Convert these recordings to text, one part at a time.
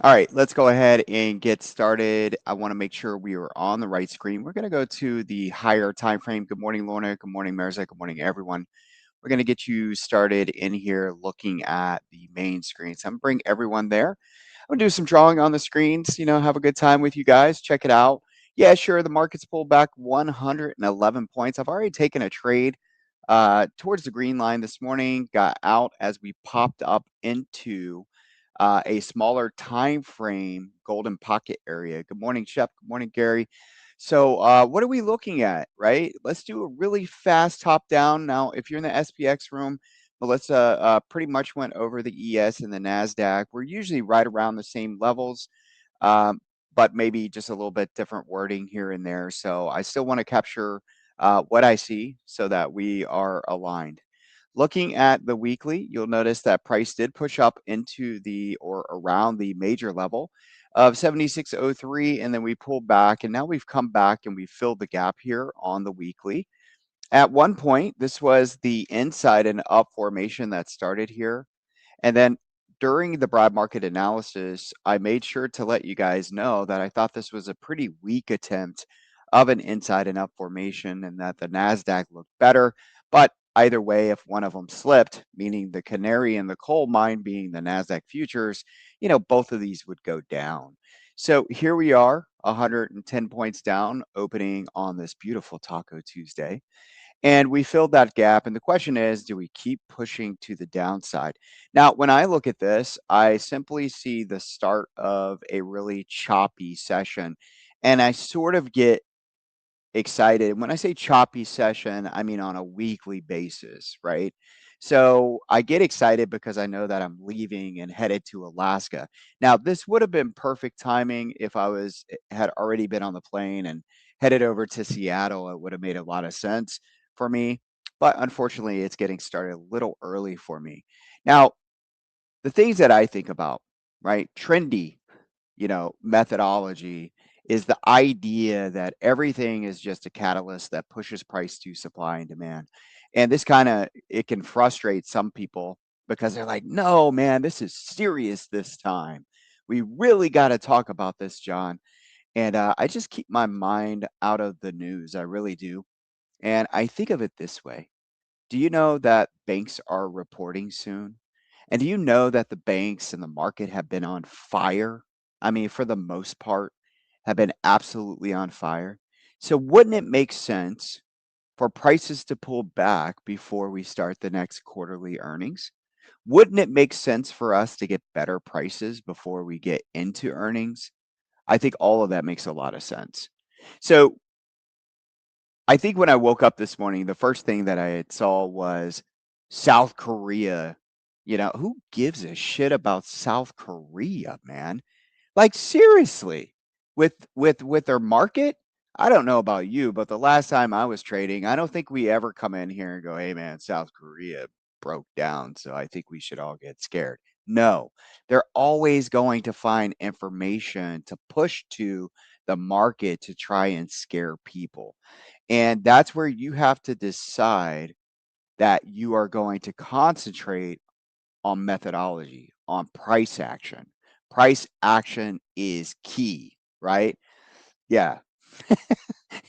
All right, let's go ahead and get started. I want to make sure we are on the right screen. We're going to go to the higher time frame. Good morning, Lorna. Good morning, Mirza. Good morning, everyone. We're going to get you started in here looking at the main screen. So I'm going to bring everyone there. I'm going to do some drawing on the screens, have a good time with you guys. Check it out. Yeah, sure. The market's pulled back 111 points. I've already taken a trade towards the green line this morning, got out as we popped up into a smaller time frame golden pocket area. Good morning, Shep. Good morning, Gary. So, what are we looking at, right? Let's do a really fast top down. Now, if you're in the SPX room, Melissa pretty much went over the ES and the NASDAQ. We're usually right around the same levels, um, but maybe just a little bit different wording here and there. So, I still want to capture what I see so that we are aligned. Looking at the weekly, you'll notice that price did push up into the or around the major level of 76.03, and then we pulled back, and now we've come back and we filled the gap here on the weekly. At one point, this was the inside and up formation that started here. And then during the broad market analysis, I made sure to let you guys know that I thought this was a pretty weak attempt of an inside and up formation and that the NASDAQ looked better. But either way, if one of them slipped, meaning the canary in the coal mine being the NASDAQ futures, both of these would go down. So here we are, 110 points down, opening on this beautiful Taco Tuesday. And we filled that gap. And the question is, do we keep pushing to the downside? Now, when I look at this, I simply see the start of a really choppy session. And I sort of get excited. When I say choppy session, I mean on a weekly basis, right? So I get excited because I know that I'm leaving and headed to Alaska. Now, this would have been perfect timing if had already been on the plane and headed over to Seattle. It would have made a lot of sense for me, but unfortunately, it's getting started a little early for me. Now, the things that I think about, right? Trendy, methodology is the idea that everything is just a catalyst that pushes price to supply and demand. And this kind of it can frustrate some people because they're like, "No, man, this is serious this time. We really got to talk about this, John." And I just keep my mind out of the news. I really do. And I think of it this way. Do you know that banks are reporting soon? And do you know that the banks and the market have been on fire? I mean, for the most part, have been absolutely on fire. So wouldn't it make sense for prices to pull back before we start the next quarterly earnings? Wouldn't it make sense for us to get better prices before we get into earnings? I think all of that makes a lot of sense. So I think when I woke up this morning, the first thing that I had saw was South Korea. Who gives a shit about South Korea, man? Like seriously, with their market, I don't know about you, but the last time I was trading, I don't think we ever come in here and go, "Hey, man, South Korea broke down, so I think we should all get scared." No, they're always going to find information to push to the market to try and scare people. And that's where you have to decide that you are going to concentrate on methodology, on price action. Price action is key, right? Yeah,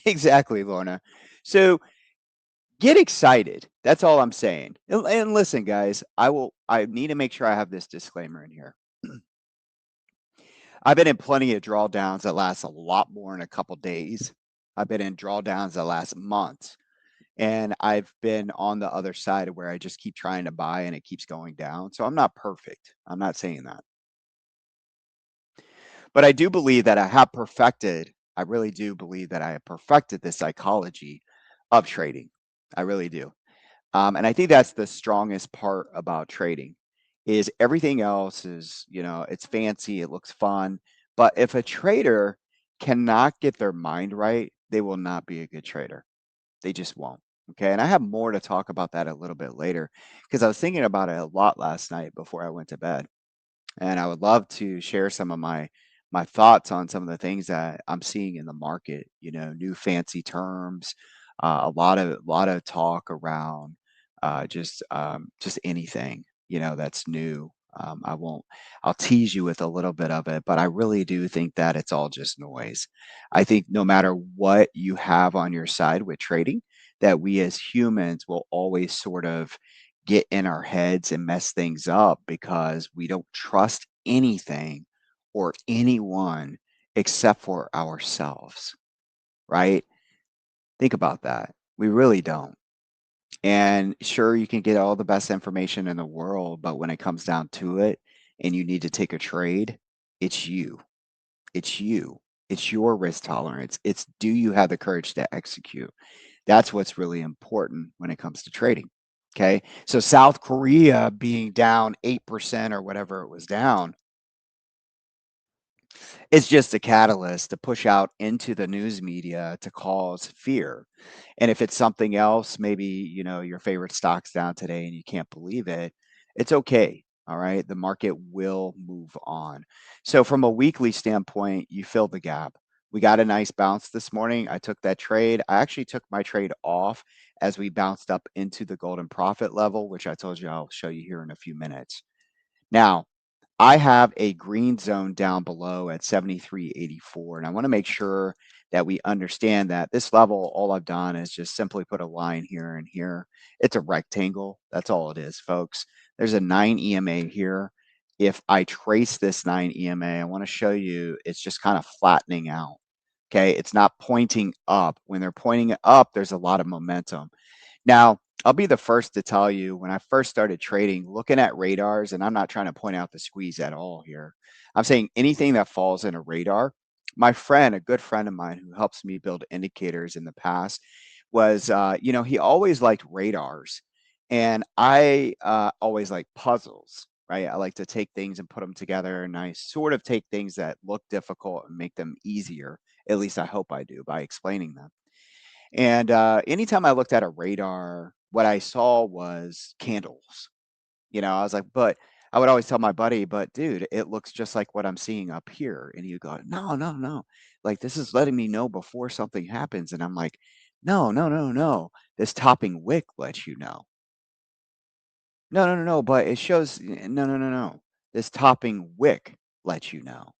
exactly, Lorna. So get excited. That's all I'm saying. And listen, guys, I need to make sure I have this disclaimer in here. I've been in plenty of drawdowns that last a lot more than a couple days. I've been in drawdowns that last months. And I've been on the other side where I just keep trying to buy and it keeps going down. So I'm not perfect. I'm not saying that. But I do believe that I really do believe that I have perfected the psychology of trading. I really do. And I think that's the strongest part about trading is everything else is, it's fancy, it looks fun. But if a trader cannot get their mind right, they will not be a good trader. They just won't. Okay. And I have more to talk about that a little bit later because I was thinking about it a lot last night before I went to bed. And I would love to share some of my thoughts on some of the things that I'm seeing in the market, new fancy terms, a lot of talk around just anything, that's new. I'll tease you with a little bit of it, but I really do think that it's all just noise. I think no matter what you have on your side with trading, that we as humans will always sort of get in our heads and mess things up because we don't trust anything or anyone except for ourselves, right? Think about that. We really don't. And sure, you can get all the best information in the world, but when it comes down to it and you need to take a trade, it's you. It's you. It's your risk tolerance. It's do you have the courage to execute? That's what's really important when it comes to trading. Okay. So South Korea being down 8% or whatever it was down, it's just a catalyst to push out into the news media to cause fear. And if it's something else, maybe, your favorite stock's down today and you can't believe it, it's okay. All right. The market will move on. So, from a weekly standpoint, you fill the gap. We got a nice bounce this morning. I took that trade. I actually took my trade off as we bounced up into the golden profit level, which I told you I'll show you here in a few minutes. Now, I have a green zone down below at 73.84, and I want to make sure that we understand that this level, all I've done is just simply put a line here and here. It's a rectangle. That's all it is, folks. There's a 9 EMA here. If I trace this 9 EMA, I want to show you it's just kind of flattening out. Okay, it's not pointing up. When they're pointing up, there's a lot of momentum. Now, I'll be the first to tell you when I first started trading, looking at radars, and I'm not trying to point out the squeeze at all here. I'm saying anything that falls in a radar. My friend, a good friend of mine who helps me build indicators in the past, was, he always liked radars. And I always like puzzles, right? I like to take things and put them together. And I sort of take things that look difficult and make them easier. At least I hope I do by explaining them. And anytime I looked at a radar, what I saw was candles. I was like, but I would always tell my buddy, but dude, it looks just like what I'm seeing up here. And you go, no, no, no. Like this is letting me know before something happens. And I'm like, no, no, no, no. This topping wick lets you know. No, no, no, no. But it shows, no, no, no, no. This topping wick lets you know.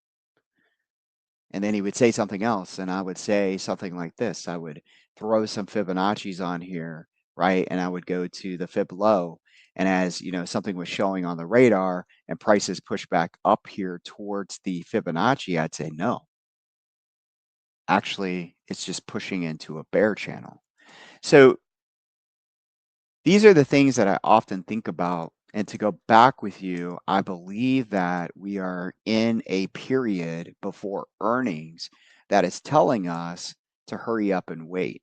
And then he would say something else, and I would say something like this. I would throw some Fibonacci's on here, right? And I would go to the Fib low. And as something was showing on the radar and prices push back up here towards the Fibonacci, I'd say no. Actually, it's just pushing into a bear channel. So these are the things that I often think about. And to go back with you, I believe that we are in a period before earnings that is telling us to hurry up and wait.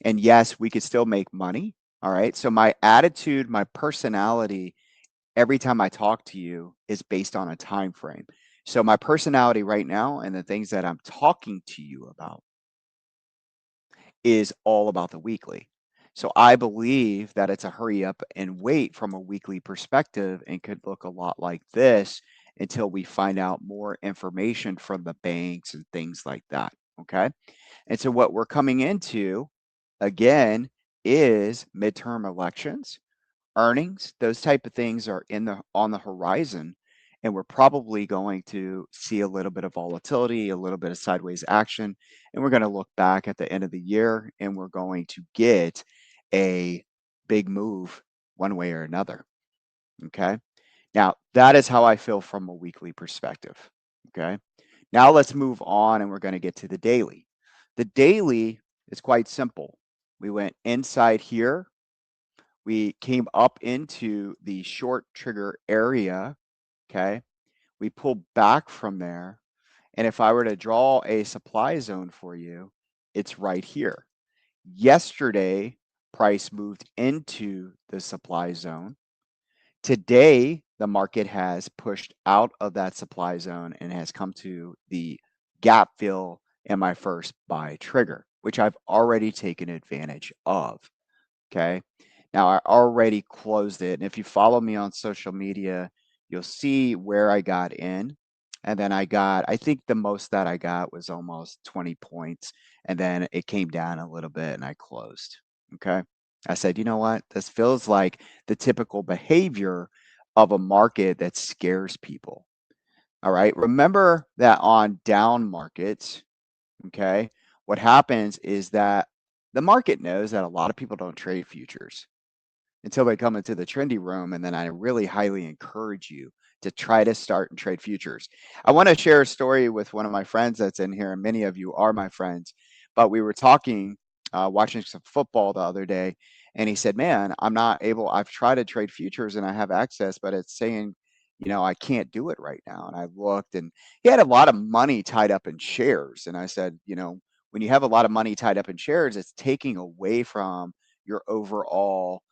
And yes, we could still make money. All right. So my attitude, my personality, every time I talk to you is based on a time frame. So my personality right now and the things that I'm talking to you about is all about the weekly. So I believe that it's a hurry up and wait from a weekly perspective and could look a lot like this until we find out more information from the banks and things like that. Okay. And so what we're coming into again is midterm elections, earnings, those type of things are in the on the horizon, and we're probably going to see a little bit of volatility, a little bit of sideways action, and we're going to look back at the end of the year and we're going to get a big move one way or another. Okay. Now, that is how I feel from a weekly perspective. Okay. Now let's move on and we're going to get to the daily. The daily is quite simple. We went inside here, we came up into the short trigger area, okay? We pulled back from there, and if I were to draw a supply zone for you, it's right here. Yesterday, price moved into the supply zone. Today, the market has pushed out of that supply zone and has come to the gap fill in my first buy trigger, which I've already taken advantage of. Okay. Now I already closed it. And if you follow me on social media, you'll see where I got in. And then I think the most that I got was almost 20 points. And then it came down a little bit and I closed. Okay. I said, you know what? This feels like the typical behavior of a market that scares people. All right. Remember that on down markets, okay, what happens is that the market knows that a lot of people don't trade futures until they come into the trendy room. And then I really highly encourage you to try to start and trade futures. I want to share a story with one of my friends that's in here, and many of you are my friends. But we were talking, watching some football the other day, and he said, "Man, I'm not able. I've tried to trade futures and I have access, but it's saying, I can't do it right now." And I looked, and he had a lot of money tied up in shares. And I said, when you have a lot of money tied up in shares, it's taking away from your overall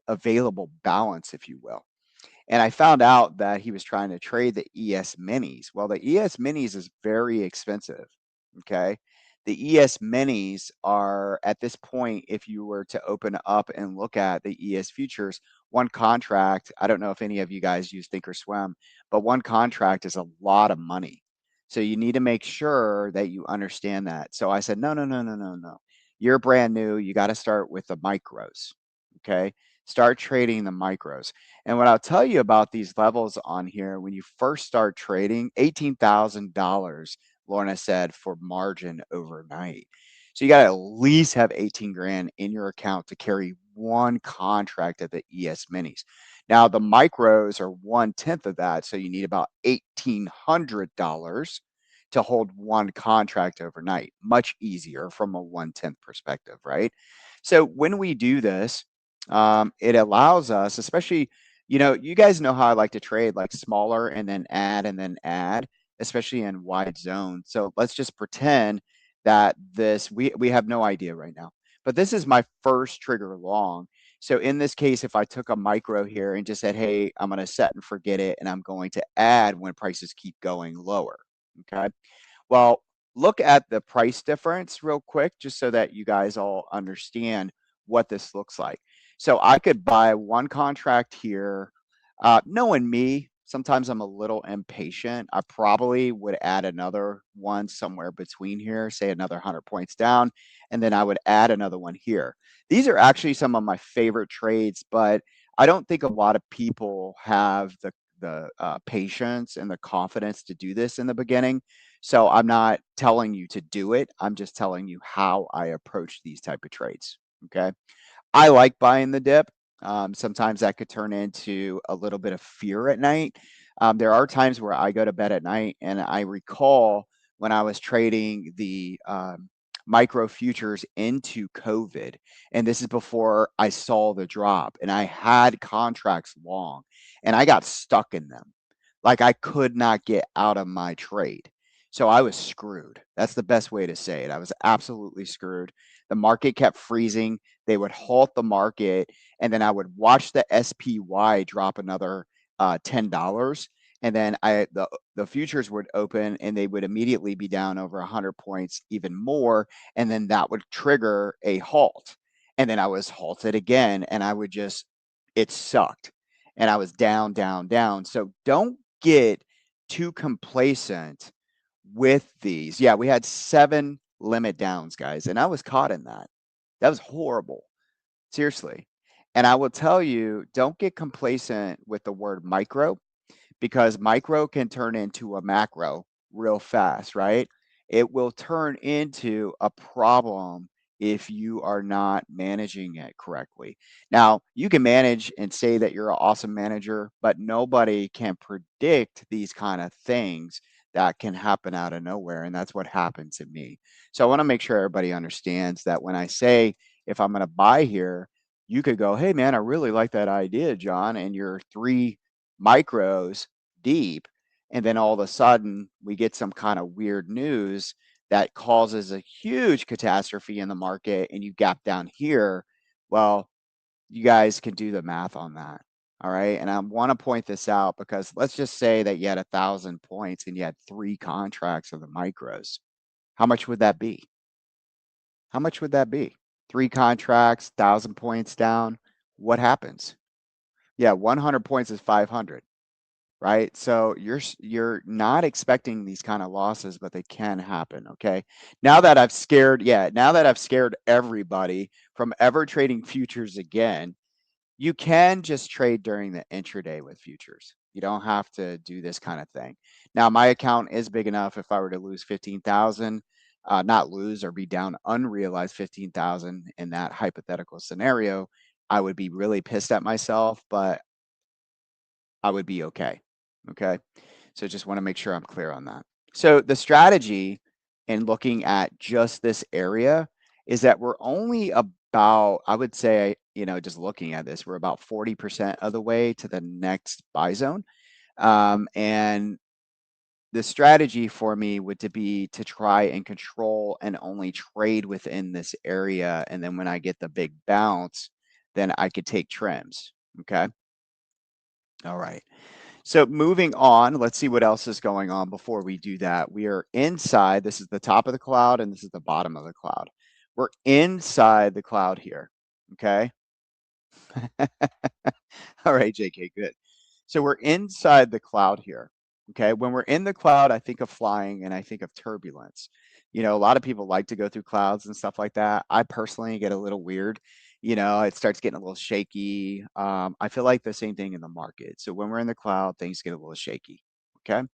available balance, if you will. And I found out that he was trying to trade the ES minis. Well, the ES minis is very expensive. Okay. The ES minis are at this point, if you were to open up and look at the ES futures, one contract, I don't know if any of you guys use Thinkorswim, but one contract is a lot of money. So you need to make sure that you understand that. So I said, no, no, no, no, no, no. You're brand new. You got to start with the micros. Okay. Start trading the micros. And what I'll tell you about these levels on here, when you first start trading, $18,000, Lorna said, for margin overnight. So you got to at least have 18 grand in your account to carry one contract of the ES minis. Now, the micros are 1/10 of that. So you need about $1,800 to hold one contract overnight. Much easier from a 1/10 perspective, right? So when we do this, it allows us, especially, you guys know how I like to trade, like smaller and then add, especially in wide zones. So let's just pretend that we have no idea right now, but this is my first trigger long. So in this case, if I took a micro here and just said, hey, I'm going to set and forget it, and I'm going to add when prices keep going lower. Okay. Well, look at the price difference real quick, just so that you guys all understand what this looks like. So I could buy one contract here. Knowing me, sometimes I'm a little impatient. I probably would add another one somewhere between here, say another 100 points down, and then I would add another one here. These are actually some of my favorite trades, but I don't think a lot of people have the patience and the confidence to do this in the beginning. So I'm not telling you to do it. I'm just telling you how I approach these type of trades. Okay. I like buying the dip. Sometimes that could turn into a little bit of fear at night. There are times where I go to bed at night, and I recall when I was trading the micro futures into COVID, and this is before I saw the drop, and I had contracts long, and I got stuck in them. Like I could not get out of my trade. So I was screwed. That's the best way to say it. I was absolutely screwed. The market kept freezing. They would halt the market, and then I would watch the SPY drop another $10, and then the futures would open, and they would immediately be down over 100 points, even more, and then that would trigger a halt, and then I was halted again, and I would just it sucked, and I was down, down, down. So don't get too complacent with these. Yeah, we had 7 limit downs, guys, and I was caught in that. That was horrible. Seriously. And I will tell you, don't get complacent with the word micro, because micro can turn into a macro real fast, right? It will turn into a problem if you are not managing it correctly. Now, you can manage and say that you're an awesome manager, but nobody can predict these kind of things that can happen out of nowhere. And that's what happened to me. So I want to make sure everybody understands that when I say, if I'm going to buy here, you could go, hey, man, I really like that idea, John. And you're 3 micros deep, and then all of a sudden we get some kind of weird news that causes a huge catastrophe in the market, and you gap down here. Well, you guys can do the math on that. All right. And I want to point this out because let's just say that you had 1,000 points and you had 3 contracts of the micros. How much would that be? How much would that be? 3 contracts, 1,000 points down. What happens? Yeah, 100 points is 500. Right? So you're not expecting these kind of losses, but they can happen. Okay. Now that I've scared everybody from ever trading futures again, You can just trade during the intraday with futures. You don't have to do this kind of thing. Now, my account is big enough if I were to lose 15,000, not lose or be down unrealized 15,000 in that hypothetical scenario, I would be really pissed at myself, but I would be okay. Okay. So just want to make sure I'm clear on that. So the strategy in looking at just this area is that we're only about, I would say, just looking at this, we're about 40% of the way to the next buy zone. And the strategy for me would to be to try and control and only trade within this area. And then when I get the big bounce, then I could take trims. Okay. All right. So moving on, let's see what else is going on before we do that. We are inside. This is the top of the cloud and this is the bottom of the cloud. We're inside the cloud here. Okay. All right, JK, good. So we're inside the cloud here. Okay. When we're in the cloud, I think of flying and I think of turbulence. A lot of people like to go through clouds and stuff like that. I personally get a little weird. It starts getting a little shaky. I feel like the same thing in the market. So when we're in the cloud, things get a little shaky. Okay. A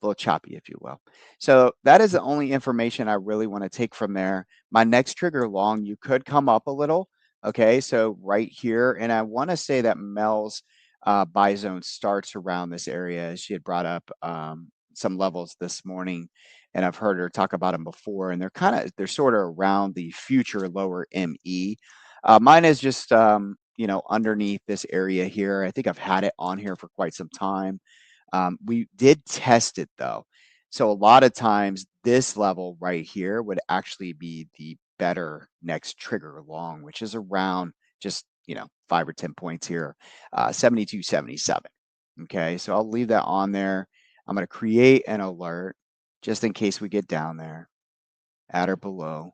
little choppy, if you will. So that is the only information I really want to take from there. My next trigger long, you could come up a little. Okay. So right here, and I want to say that Mel's buy zone starts around this area. She had brought up some levels this morning, and I've heard her talk about them before, and they're sort of around the future lower ME. Mine is just underneath this area here. I think I've had it on here for quite some time. We did test it though. So a lot of times this level right here would actually be the better next trigger long, which is around just 5 or 10 points here, 72, 77. Okay, so I'll leave that on there. I'm going to create an alert just in case we get down there, at or below.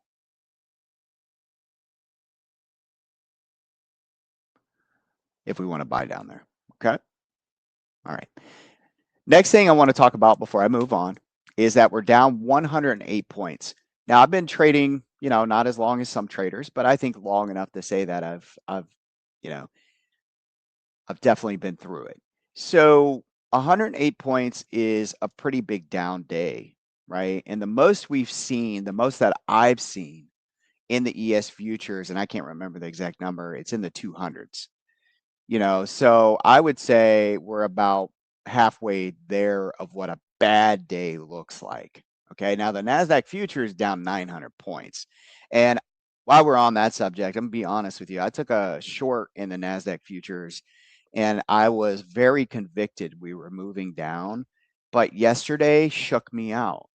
If we want to buy down there. Okay. All right. Next thing I want to talk about before I move on is that we're down 108 points. Now I've been trading, not as long as some traders, but I think long enough to say that you know, I've definitely been through it. So 108 points is a pretty big down day, right? And the most that I've seen in the ES futures, and I can't remember the exact number, it's in the 200s. So I would say we're about halfway there of what a bad day looks like. Okay, now the Nasdaq future is down 900 points, and while we're on that subject, I'm gonna be honest with you. I took a short in the Nasdaq futures, and I was very convicted we were moving down, but yesterday shook me out.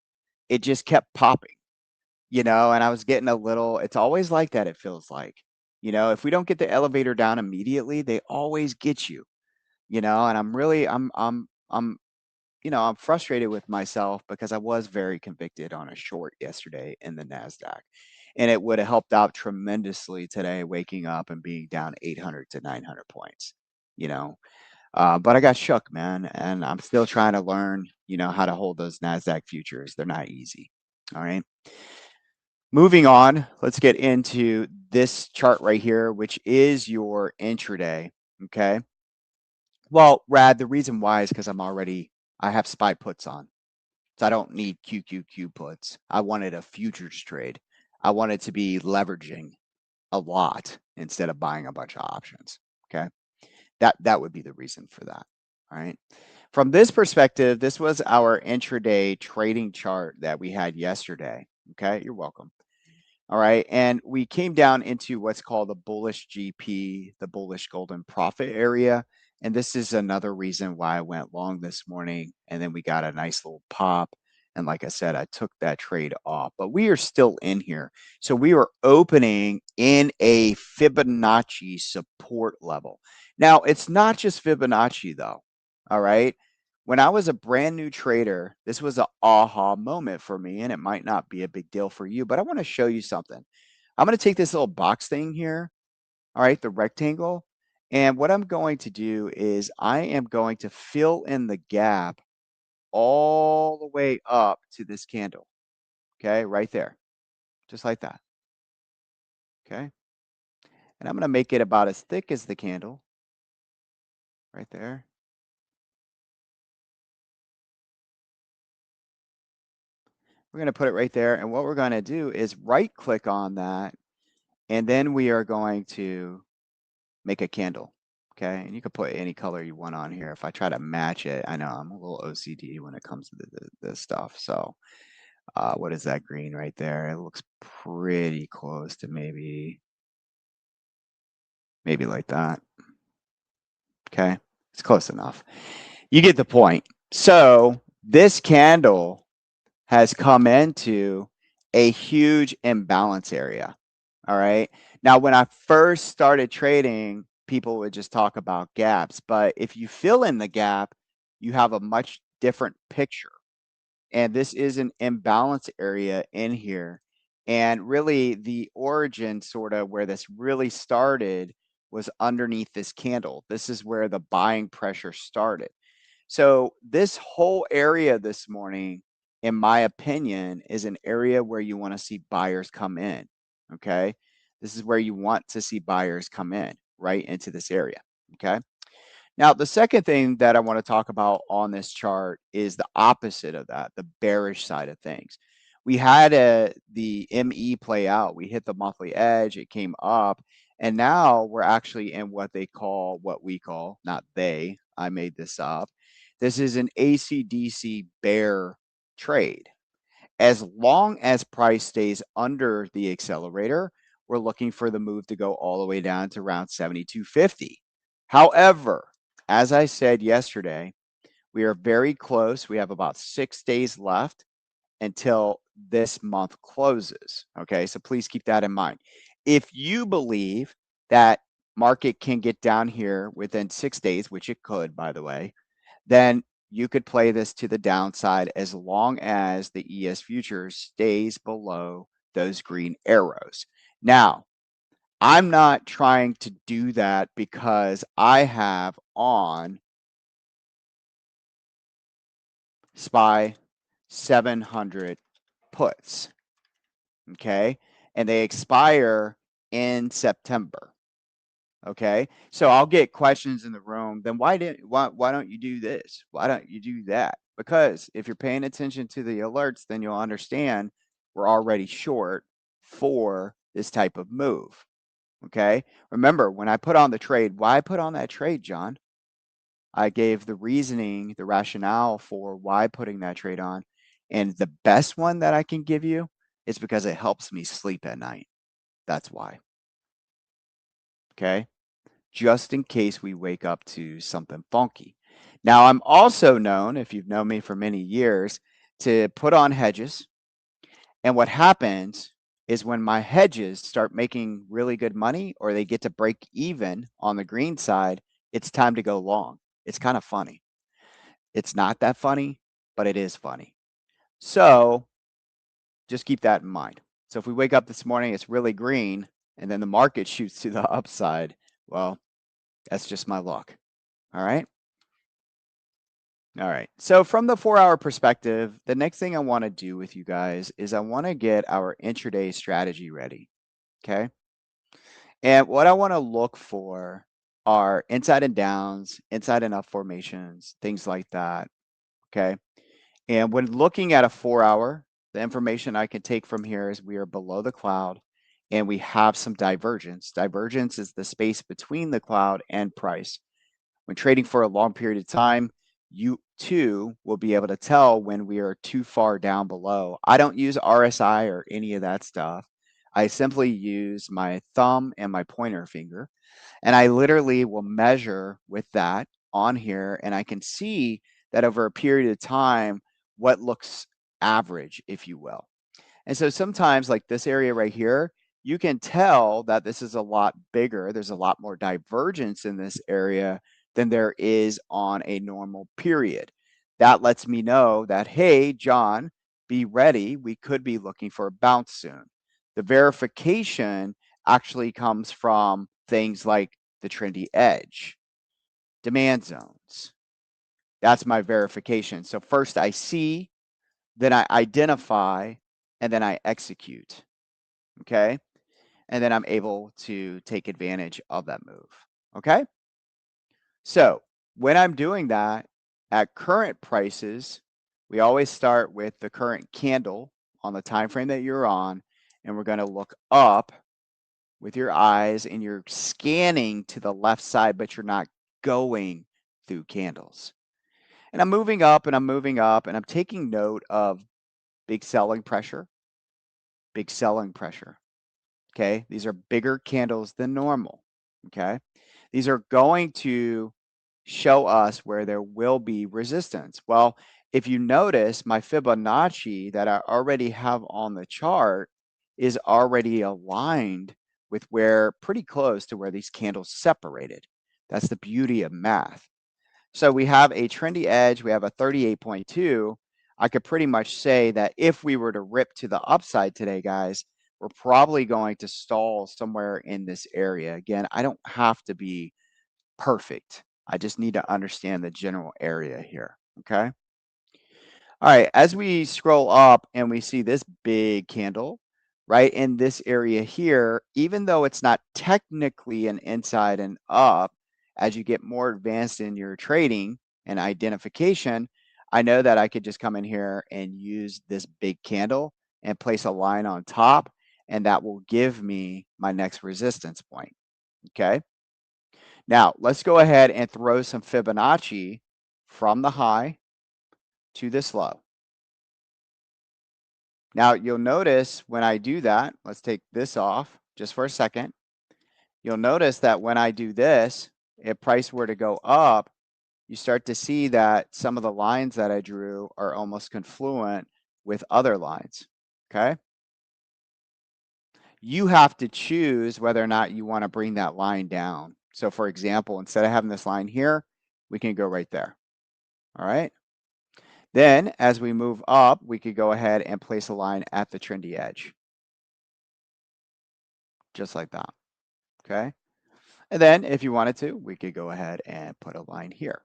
It just kept popping, and I was getting a little. It's always like that. It feels like, if we don't get the elevator down immediately, they always get you, and I'm really, I'm frustrated with myself because I was very convicted on a short yesterday in the Nasdaq, and it would have helped out tremendously today, waking up and being down 800 to 900 points, you know. But I got shook, man, and I'm still trying to learn, how to hold those Nasdaq futures. They're not easy. All right. Moving on, let's get into this chart right here, which is your intraday. Okay. Well, Rad, the reason why is because I have SPY puts on. So I don't need QQQ puts. I wanted a futures trade. I wanted to be leveraging a lot instead of buying a bunch of options. Okay. That would be the reason for that. All right. From this perspective, this was our intraday trading chart that we had yesterday. Okay. You're welcome. All right. And we came down into what's called the bullish GP, the bullish golden profit area. And this is another reason why I went long this morning. And then we got a nice little pop. And like I said, I took that trade off, but we are still in here. So we are opening in a Fibonacci support level. Now, it's not just Fibonacci, though. All right. When I was a brand new trader, this was an aha moment for me, and it might not be a big deal for you, but I want to show you something. I'm going to take this little box thing here, all right, the rectangle, and what I'm going to do is I am going to fill in the gap all the way up to this candle, okay, right there, just like that, okay? And I'm going to make it about as thick as the candle, right there. We're going to put it right there. And what we're going to do is right click on that. And then we are going to make a candle. Okay. And you can put any color you want on here. If I try to match it, I know I'm a little OCD when it comes to this stuff. So what is that green right there? It looks pretty close to maybe like that. Okay. It's close enough. You get the point. So this candle has come into a huge imbalance area. All right. Now, when I first started trading, people would just talk about gaps, but if you fill in the gap, you have a much different picture. And this is an imbalance area in here. And really, the origin, sort of where this really started, was underneath this candle. This is where the buying pressure started. So this whole area this morning, in my opinion, is an area where you want to see buyers come in. Okay. This is where you want to see buyers come in, right into this area. Okay. Now, the second thing that I want to talk about on this chart is the opposite of that, the bearish side of things. We had the ME play out. We hit the monthly edge, it came up, and now we're actually in what we call, not they, I made this up. This is an ACDC bear trade. As long as price stays under the accelerator, we're looking for the move to go all the way down to around 72.50. However, as I said yesterday, we are very close. We have about 6 days left until this month closes. Okay, so please keep that in mind. If you believe that market can get down here within 6 days, which it could, by the way, then you could play this to the downside as long as the ES futures stays below those green arrows. Now, I'm not trying to do that because I have on SPY 700 puts, okay? And they expire in September. Okay. So I'll get questions in the room. Then why don't you do this? Why don't you do that? Because if you're paying attention to the alerts, then you'll understand we're already short for this type of move. Okay. Remember, when I put on the trade, why I put on that trade, John? I gave the reasoning, the rationale for why putting that trade on. And the best one that I can give you is because it helps me sleep at night. That's why. Okay. Just in case we wake up to something funky. Now, I'm also known, if you've known me for many years, to put on hedges. And what happens is when my hedges start making really good money or they get to break even on the green side, it's time to go long. It's kind of funny. It's not that funny, but it is funny. So just keep that in mind. So if we wake up this morning, it's really green, and then the market shoots to the upside, well, that's just my luck. All right. All right. So from the 4-hour perspective, the next thing I want to do with you guys is I want to get our intraday strategy ready. Okay. And what I want to look for are inside and downs, inside and up formations, things like that. Okay. And when looking at a 4-hour, the information I can take from here is we are below the cloud and we have some divergence. Divergence is the space between the cloud and price. When trading for a long period of time, you too will be able to tell when we are too far down below. I don't use RSI or any of that stuff. I simply use my thumb and my pointer finger, and I literally will measure with that on here, and I can see that over a period of time, what looks average, if you will. And so sometimes, like this area right here, you can tell that this is a lot bigger. There's a lot more divergence in this area than there is on a normal period. That lets me know that, hey, John, be ready. We could be looking for a bounce soon. The verification actually comes from things like the trendy edge, demand zones. That's my verification. So first I see, then I identify, and then I execute. Okay. And then I'm able to take advantage of that move. Okay. So When I'm doing that, at current prices, we always start with the current candle on the time frame that you're on, and we're gonna look up with your eyes, and you're scanning to the left side, but you're not going through candles. And I'm moving up and I'm moving up, and I'm taking note of big selling pressure, big selling pressure. Okay. These are bigger candles than normal. Okay. These are going to show us where there will be resistance. Well, if you notice, my Fibonacci that I already have on the chart is already aligned with where pretty close to where these candles separated. That's the beauty of math. So we have a trendy edge, we have a 38.2. I could pretty much say that if we were to rip to the upside today, guys, we're probably going to stall somewhere in this area. Again, I don't have to be perfect. I just need to understand the general area here. Okay. All right. As we scroll up and we see this big candle right in this area here, even though it's not technically an inside and up, as you get more advanced in your trading and identification, I know that I could just come in here and use this big candle and place a line on top, and that will give me my next resistance point. Okay. Now, let's go ahead and throw some Fibonacci from the high to this low. Now, you'll notice when I do that, let's take this off just for a second. You'll notice that when I do this, if price were to go up, you start to see that some of the lines that I drew are almost confluent with other lines, okay? You have to choose whether or not you want to bring that line down. So for example, instead of having this line here, we can go right there, all right? Then as we move up, we could go ahead and place a line at the trendy edge, just like that, okay? And then if you wanted to, we could go ahead and put a line here,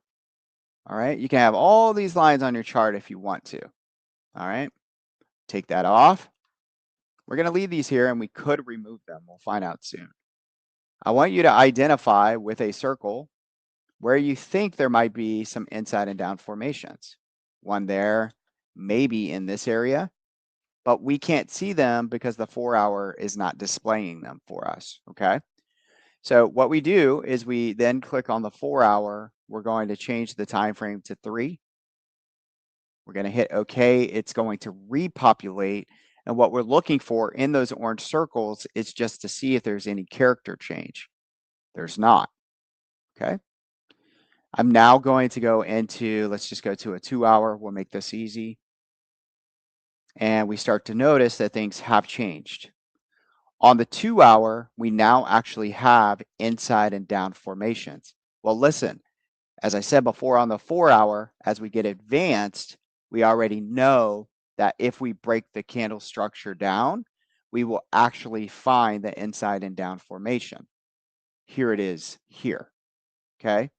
all right? You can have all these lines on your chart if you want to, all right? Take that off. We're gonna leave these here and we could remove them. We'll find out soon. I want you to identify with a circle where you think there might be some inside and down formations. One there, maybe in this area, but we can't see them because the 4-hour is not displaying them for us, okay? So what we do is we then click on the 4-hour. We're going to change the time frame to 3. We're going to hit OK. It's going to repopulate. And what we're looking for in those orange circles is just to see if there's any character change. There's not. Okay. I'm now going to go into, let's just go to a 2-hour. We'll make this easy. And we start to notice that things have changed. On the 2-hour, we now actually have inside and down formations. Well, listen, as I said before on the 4-hour, as we get advanced, we already know that if we break the candle structure down, we will actually find the inside and down formation. Here it is here, okay?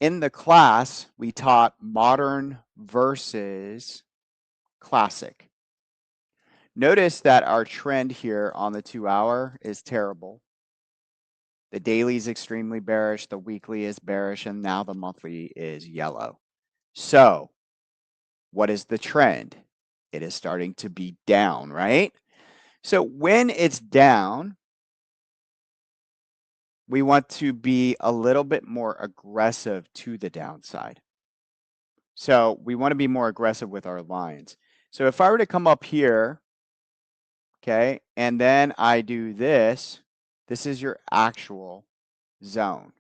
In the class, we taught modern versus classic. Notice that our trend here on the 2-hour is terrible. The daily is extremely bearish, the weekly is bearish, and now the monthly is yellow. So, what is the trend? It is starting to be down, right? So when it's down, we want to be a little bit more aggressive to the downside. So we want to be more aggressive with our lines. So if I were to come up here, okay, and then I do this, this is your actual zone.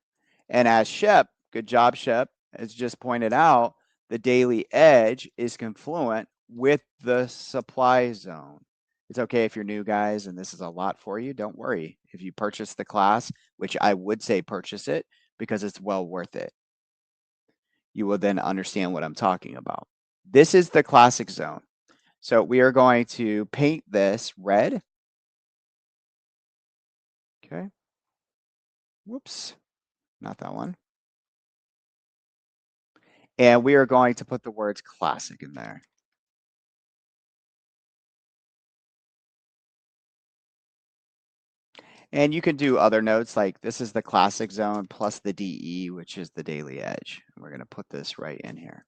And as Shep, good job, Shep, has just pointed out, the daily edge is confluent with the supply zone. It's okay if you're new, guys, and this is a lot for you. Don't worry. If you purchase the class, which I would say purchase it because it's well worth it, you will then understand what I'm talking about. This is the classic zone. So we are going to paint this red. Okay. Whoops, not that one. And we are going to put the words classic in there. And you can do other notes like this is the classic zone plus the DE, which is the daily edge. We're going to put this right in here.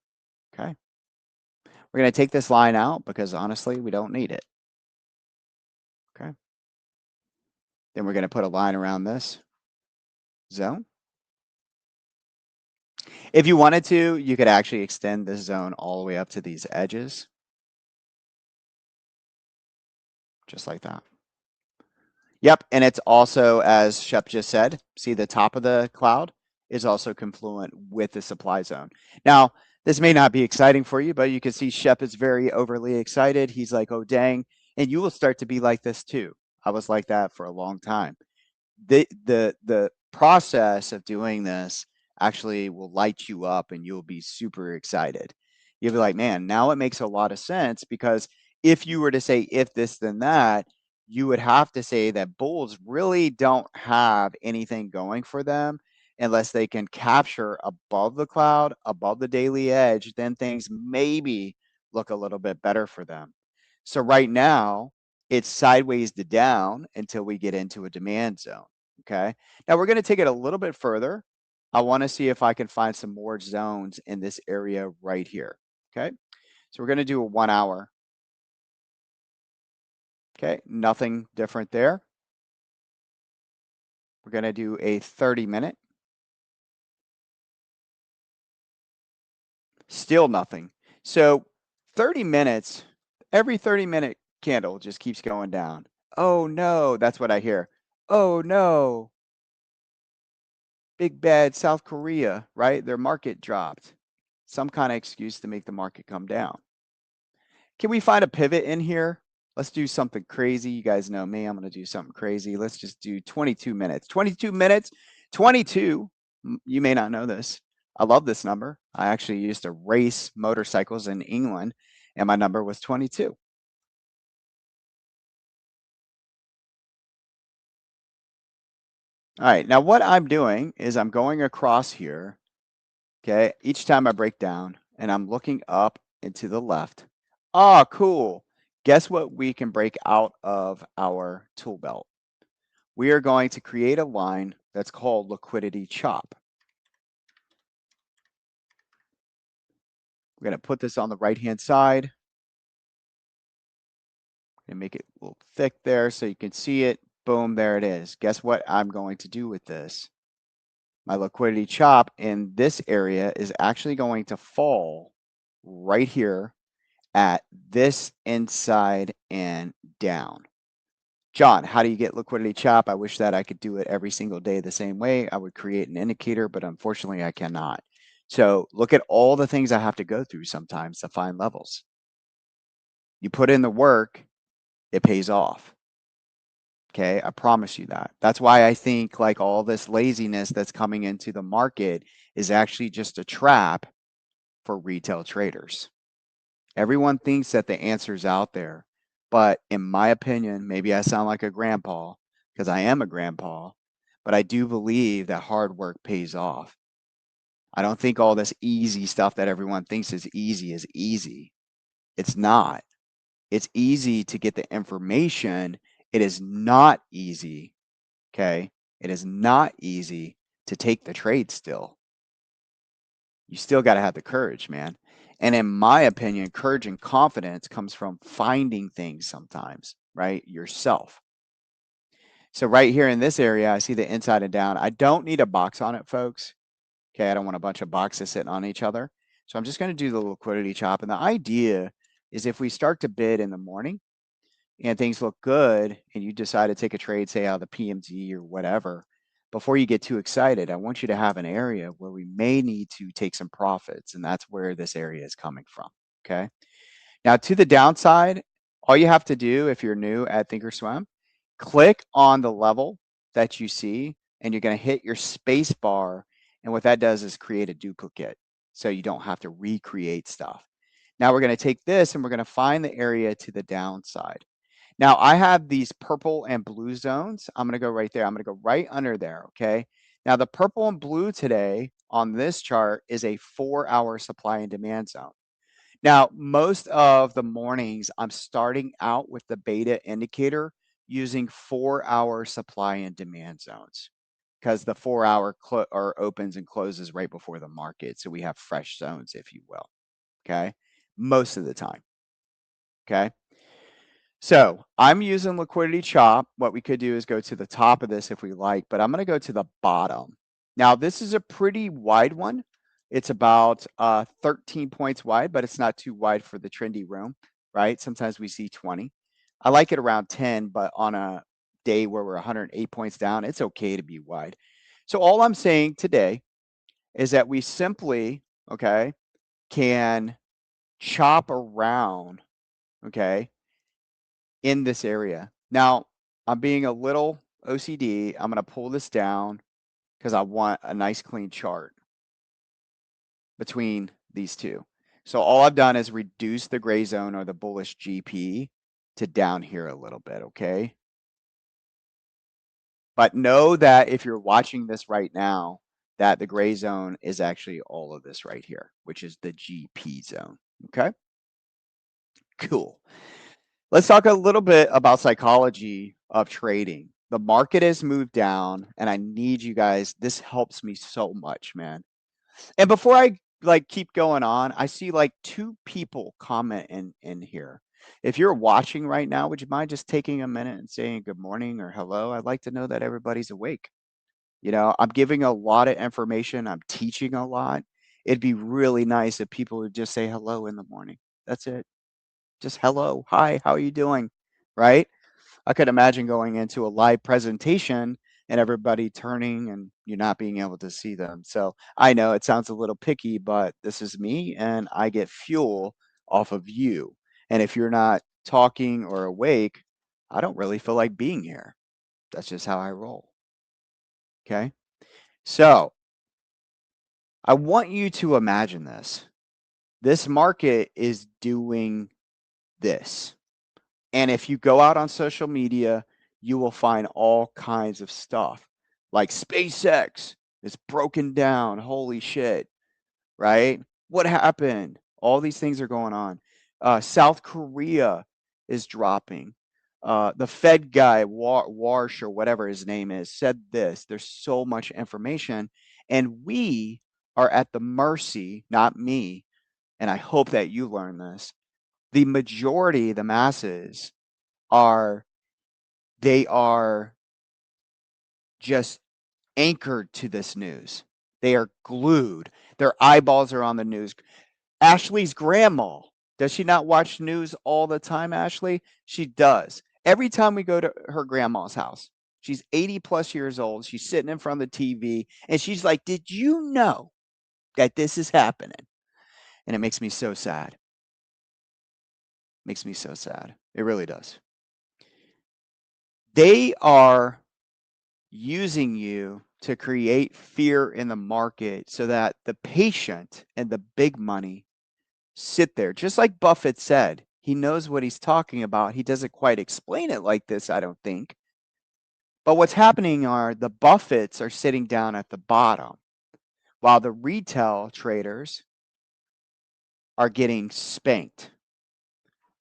Okay. We're going to take this line out because honestly, we don't need it. Okay. Then we're going to put a line around this zone. If you wanted to, you could actually extend this zone all the way up to these edges. Just like that. Yep, and it's also, as Shep just said, see the top of the cloud is also confluent with the supply zone. Now, this may not be exciting for you, but you can see Shep is very overly excited. He's like, oh, dang. And you will start to be like this too. I was like that for a long time. The process of doing this actually will light you up and you'll be super excited. You'll be like, man, now it makes a lot of sense because if you were to say if this then that, you would have to say that bulls really don't have anything going for them unless they can capture above the cloud, above the daily edge, then things maybe look a little bit better for them. So right now, it's sideways to down until we get into a demand zone. Okay. Now we're going to take it a little bit further. I want to see if I can find some more zones in this area right here. Okay. So we're going to do a 1 hour. Okay. Nothing different there. We're going to do a 30-minute. Still nothing. So 30 minutes, every 30-minute candle just keeps going down. Oh no, that's what I hear. Oh no, big bad South Korea, right? Their market dropped. Some kind of excuse to make the market come down. Can we find a pivot in here? Let's do something crazy. You guys know me. I'm going to do something crazy. Let's just do 22 minutes. 22 minutes. 22. You may not know this. I love this number. I actually used to race motorcycles in England, and my number was 22. All right. Now, what I'm doing is I'm going across here. Okay. Each time I break down, and I'm looking up and to the left. Ah, cool. Guess what we can break out of our tool belt? We are going to create a line that's called liquidity chop. We're going to put this on the right-hand side and make it a little thick there so you can see it. Boom, there it is. Guess what I'm going to do with this? My liquidity chop in this area is actually going to fall right here at this inside and down. John, how do you get liquidity chop? I wish that I could do it every single day the same way. I would create an indicator, but unfortunately I cannot. So look at all the things I have to go through sometimes to find levels. You put in the work, it pays off. Okay, I promise you that. That's why I think like all this laziness that's coming into the market is actually just a trap for retail traders. Everyone thinks that the answer's out there, but in my opinion, maybe I sound like a grandpa because I am a grandpa, but I do believe that hard work pays off. I don't think all this easy stuff that everyone thinks is easy. It's not. It's easy to get the information. It is not easy. Okay. It is not easy to take the trade still. You still got to have the courage, man. And in my opinion, courage and confidence comes from finding things sometimes, right? Yourself. So right here in this area, I see the inside and down. I don't need a box on it, folks. Okay, I don't want a bunch of boxes sitting on each other. So I'm just going to do the liquidity chop. And the idea is if we start to bid in the morning and things look good and you decide to take a trade, say out of the PMT or whatever, before you get too excited, I want you to have an area where we may need to take some profits. And that's where this area is coming from. Okay. Now to the downside, all you have to do if you're new at Thinkorswim, click on the level that you see and you're going to hit your space bar. And what that does is create a duplicate so you don't have to recreate stuff. Now we're going to take this and we're going to find the area to the downside. Now I have these purple and blue zones. I'm going to go right there. I'm going to go right under there. Okay. Now the purple and blue today on this chart is a 4-hour supply and demand zone. Now, most of the mornings, I'm starting out with the beta indicator using 4-hour supply and demand zones because the 4-hour or opens and closes right before the market. So we have fresh zones, if you will. Okay. Most of the time. Okay. So I'm using liquidity chop. What we could do is go to the top of this if we like, but I'm going to go to the bottom. Now, this is a pretty wide one. It's about 13 points wide, but it's not too wide for the trendy room, right? Sometimes we see 20. I like it around 10, but on a day where we're 108 points down, it's okay to be wide. So all I'm saying today is that we simply, okay, can chop around, okay, in this area. Now, I'm being a little OCD. I'm going to pull this down because I want a nice clean chart between these two. So all I've done is reduce the gray zone or the bullish GP to down here a little bit, okay? But know that if you're watching this right now, that the gray zone is actually all of this right here, which is the GP zone, okay? Cool. Let's talk a little bit about psychology of trading. The market has moved down, and I need you guys. This helps me so much, man. And before I keep going on, I see like 2 people comment in here. If you're watching right now, would you mind just taking a minute and saying good morning or hello? I'd like to know that everybody's awake. You know, I'm giving a lot of information. I'm teaching a lot. It'd be really nice if people would just say hello in the morning. That's it. Just hello, hi, how are you doing? Right? I could imagine going into a live presentation and everybody turning and you not being able to see them. So I know it sounds a little picky, but this is me and I get fuel off of you. And if you're not talking or awake, I don't really feel like being here. That's just how I roll. Okay. So I want you to imagine this. This market is doing this. And if you go out on social media, you will find all kinds of stuff like SpaceX is broken down. Holy shit, right? What happened? All these things are going on. South Korea is dropping. The Fed guy, Warsh or whatever his name is, said this. There's so much information, and we are at the mercy, not me, and I hope that you learn this. The majority, the masses, are they are just anchored to this news. They are glued. Their eyeballs are on the news. Ashley's grandma, does she not watch news all the time, Ashley? She does. Every time we go to her grandma's house, she's 80 plus years old. She's sitting in front of the TV and she's like, "Did you know that this is happening?" And it makes me so sad. Makes me so sad. It really does. They are using you to create fear in the market so that the patient and the big money sit there. Just like Buffett said, he knows what he's talking about. He doesn't quite explain it like this, I don't think. But what's happening are the Buffetts are sitting down at the bottom while the retail traders are getting spanked.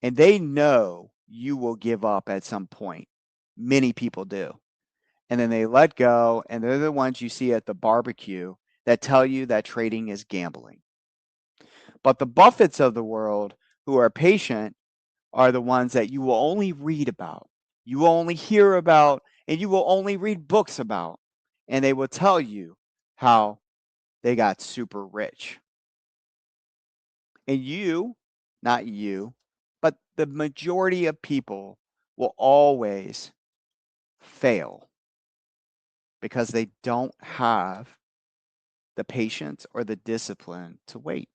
And they know you will give up at some point. Many people do. And then they let go, and they're the ones you see at the barbecue that tell you that trading is gambling. But the Buffetts of the world who are patient are the ones that you will only read about, you will only hear about, and you will only read books about. And they will tell you how they got super rich. And you, not you, but the majority of people will always fail because they don't have the patience or the discipline to wait.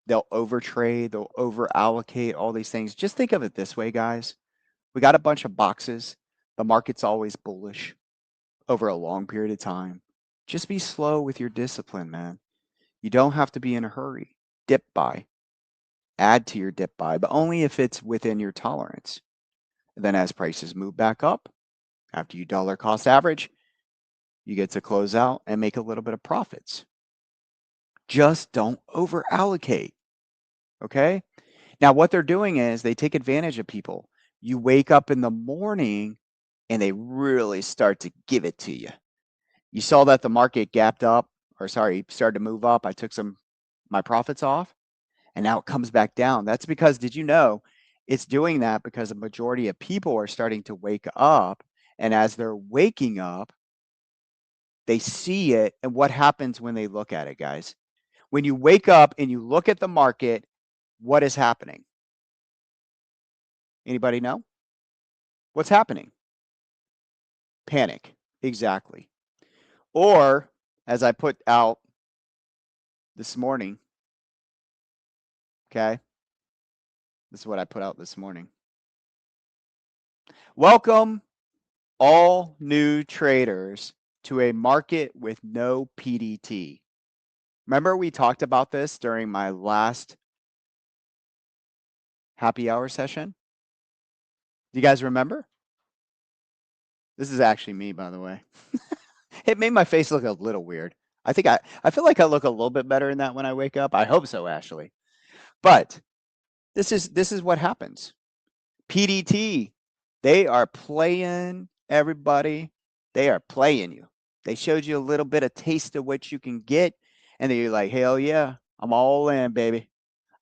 They'll overtrade, they'll over allocate, all these things. Just think of it this way, guys. We got a bunch of boxes. The market's always bullish over a long period of time. Just be slow with your discipline, man. You don't have to be in a hurry. Dip buy. Add to your dip buy, but only if it's within your tolerance. And then as prices move back up, after you dollar cost average, you get to close out and make a little bit of profits. Just don't over allocate. Okay? Now, what they're doing is they take advantage of people. You wake up in the morning and they really start to give it to you. You saw that the market gapped up, or sorry, started to move up. I took my profits off, and now it comes back down. That's because, did you know, it's doing that because a majority of people are starting to wake up, and as they're waking up, they see it, and what happens when they look at it, guys? When you wake up and you look at the market, what is happening? Anybody know? What's happening? Panic. Exactly. Or, as I put out this morning, okay? This is what I put out this morning. Welcome all new traders to a market with no PDT. Remember we talked about this during my last happy hour session? Do you guys remember? This is actually me, by the way. It made my face look a little weird. I think I feel like I look a little bit better in that when I wake up. I hope so, Ashley. But this is what happens. PDT, they are playing everybody. They are playing you. They showed you a little bit of taste of what you can get, and then you're like, hell yeah, I'm all in, baby.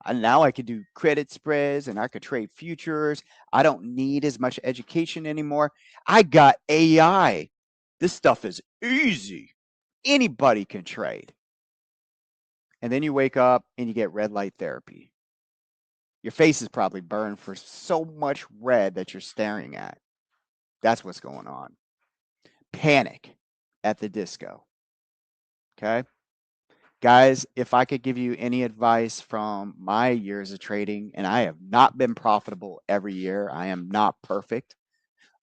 And now I could do credit spreads and I could trade futures. I don't need as much education anymore. I got AI. This stuff is easy. Anybody can trade. And then you wake up and you get red light therapy. Your face is probably burned for so much red that you're staring at. That's what's going on. Panic at the disco. Okay. Guys, if I could give you any advice from my years of trading, and I have not been profitable every year, I am not perfect.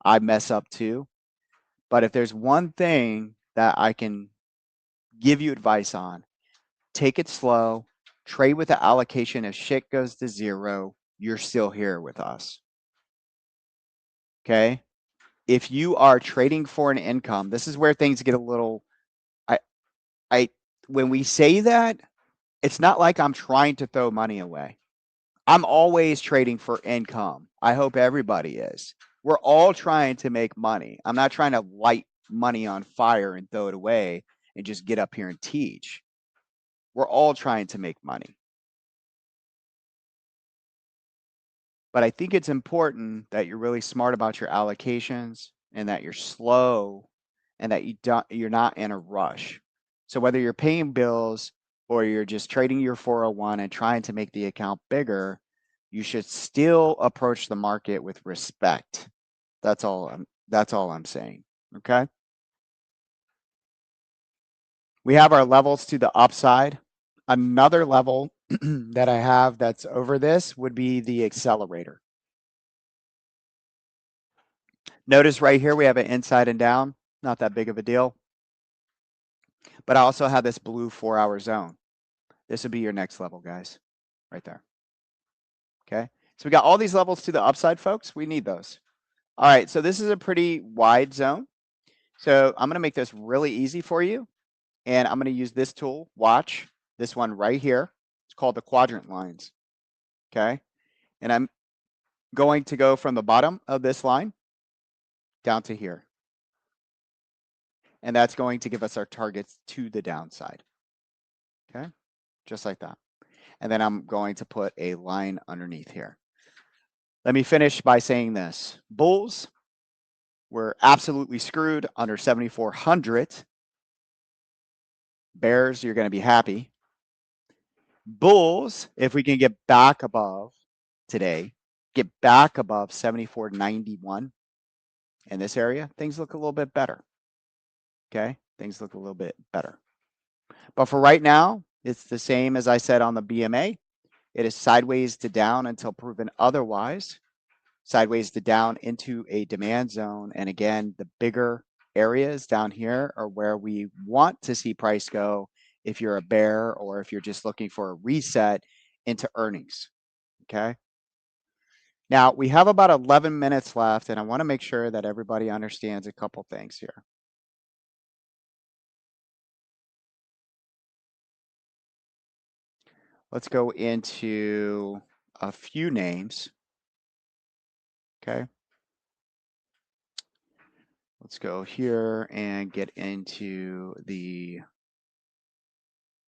I mess up too. But if there's one thing that I can give you advice on, take it slow, trade with the allocation. If shit goes to zero, you're still here with us. Okay. If you are trading for an income, this is where things get a little, I, when we say that, it's not like I'm trying to throw money away. I'm always trading for income. I hope everybody is. We're all trying to make money. I'm not trying to light money on fire and throw it away and just get up here and teach. We're all trying to make money. But I think it's important that you're really smart about your allocations and that you're slow and that you're not in a rush. So whether you're paying bills or you're just trading your 401 and trying to make the account bigger, you should still approach the market with respect. That's all I'm saying. Okay? We have our levels to the upside. Another level that I have that's over this would be the accelerator. Notice right here we have an inside and down, not that big of a deal. But I also have this blue 4-hour zone. This would be your next level, guys, right there. Okay, so we got all these levels to the upside, folks. We need those. All right, so this is a pretty wide zone. So I'm gonna make this really easy for you. And I'm gonna use this tool, watch, this one right here. It's called the quadrant lines, okay? And I'm going to go from the bottom of this line down to here. And that's going to give us our targets to the downside, okay? Just like that. And then I'm going to put a line underneath here. Let me finish by saying this. Bulls were absolutely screwed under 7,400. Bears, you're going to be happy. Bulls, if we can get back above today, get back above 74.91 in this area, things look a little bit better. Okay, things look a little bit better. But for right now, it's the same as I said on the BMA. It is sideways to down until proven otherwise. Sideways to down into a demand zone. And again, the bigger areas down here are where we want to see price go if you're a bear or if you're just looking for a reset into earnings. Okay. Now we have about 11 minutes left, and I want to make sure that everybody understands a couple things here. Let's go into a few names. Okay. Let's go here and get into the,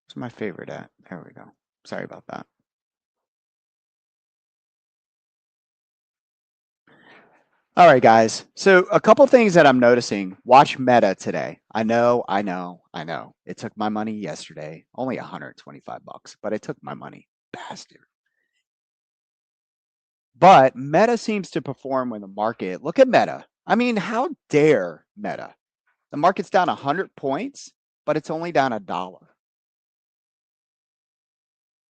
what's my favorite at? There we go. Sorry about that. All right, guys. So a couple things that I'm noticing. Watch Meta today. I know. It took my money yesterday. Only 125 bucks, but it took my money. Bastard. But Meta seems to perform when the market. Look at Meta. I mean, how dare Meta? The market's down 100 points, but it's only down $1.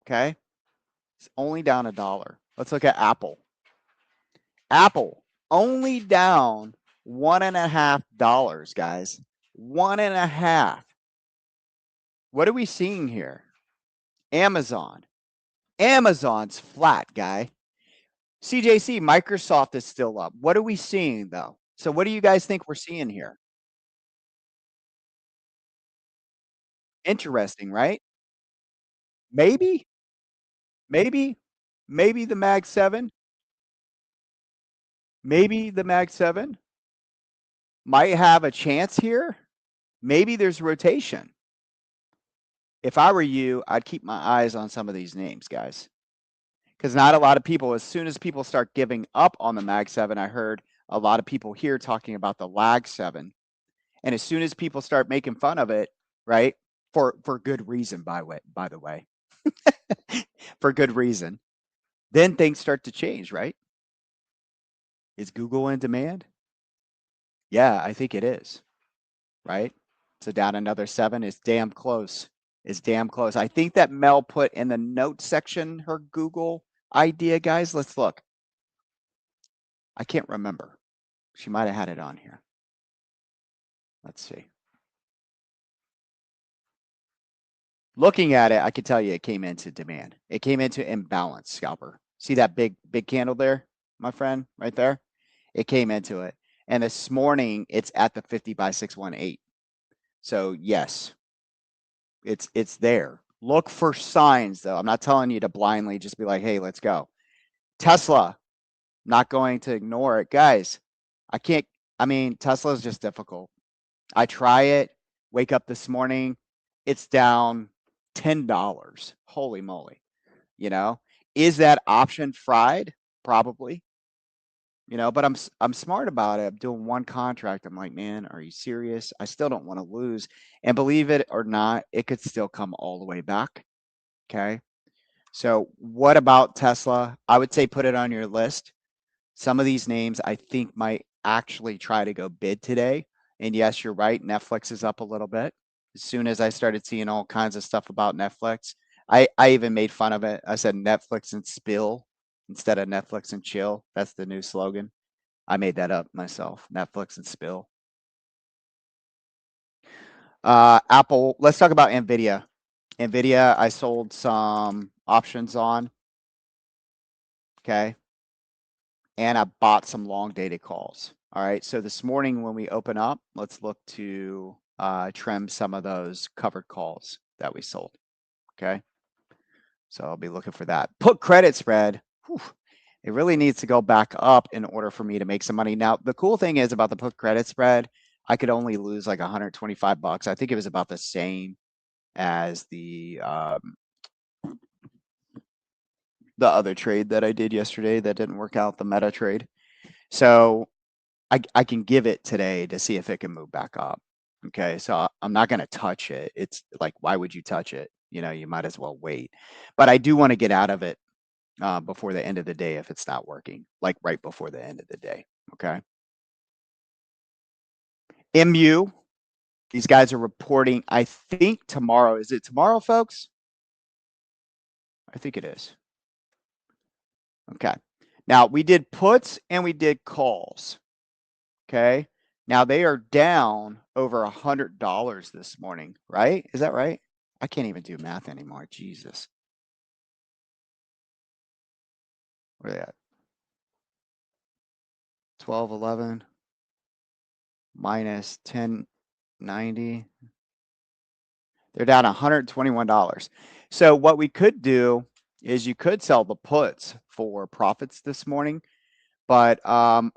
Okay? It's only down $1. Let's look at Apple. Apple only down $1.50, guys. 1.5. What are we seeing here? Amazon. Amazon's flat, guy. CJC, Microsoft is still up. What are we seeing, though? So what do you guys think we're seeing here? Interesting, right? Maybe, maybe, maybe the Mag 7, maybe the Mag 7 might have a chance here. Maybe there's rotation. If I were you, I'd keep my eyes on some of these names, guys. Because not a lot of people, as soon as people start giving up on the Mag 7, I heard a lot of people here talking about the Lag 7. And as soon as people start making fun of it, right? For good reason, by the way. For good reason. Then things start to change, right? Is Google in demand? Yeah, I think it is. Right? So down another 7 is damn close. Is damn close. I think that Mel put in the notes section her Google idea, guys. Let's look. I can't remember. She might have had it on here. Let's see. Looking at it, I can tell you it came into demand. It came into imbalance, scalper. See that big candle there, my friend, right there? It came into it. And this morning it's at the 50 by 618. So yes, it's there. Look for signs though. I'm not telling you to blindly just be like, hey, let's go. Tesla, not going to ignore it. Guys, Tesla is just difficult. I try it, wake up this morning, it's down $10. Holy moly. You know, is that option fried? Probably. You know, but I'm smart about it. I'm doing one contract. I'm like, man, are you serious? I still don't want to lose. And believe it or not, it could still come all the way back. Okay. So what about Tesla? I would say put it on your list. Some of these names I think might actually try to go bid today. And yes, you're right. Netflix is up a little bit. As soon as I started seeing all kinds of stuff about Netflix, I even made fun of it. I said Netflix and spill instead of Netflix and chill. That's the new slogan. I made that up myself. Netflix and spill. Apple. Let's talk about Nvidia. Nvidia, I sold some options on. Okay. And I bought some long dated calls. All right. So this morning when we open up, let's look to trim some of those covered calls that we sold. Okay. So I'll be looking for that. Put credit spread. Whew, it really needs to go back up in order for me to make some money. Now, the cool thing is about the put credit spread, I could only lose like 125 bucks. I think it was about the same as the other trade that I did yesterday that didn't work out, the meta trade. So I can give it today to see if it can move back up. Okay, so I'm not going to touch it. It's like, why would you touch it? You know, you might as well wait. But I do want to get out of it before the end of the day if it's not working, like right before the end of the day. Okay. MU, these guys are reporting, I think tomorrow. Is it tomorrow, folks? I think it is. Okay. Now we did puts and we did calls. Okay. Now they are down over $100 this morning, right? Is that right? I can't even do math anymore. Jesus. Where are they at? 1211 minus 1090. They're down $121. So what we could do is you could sell the puts for profits this morning, but and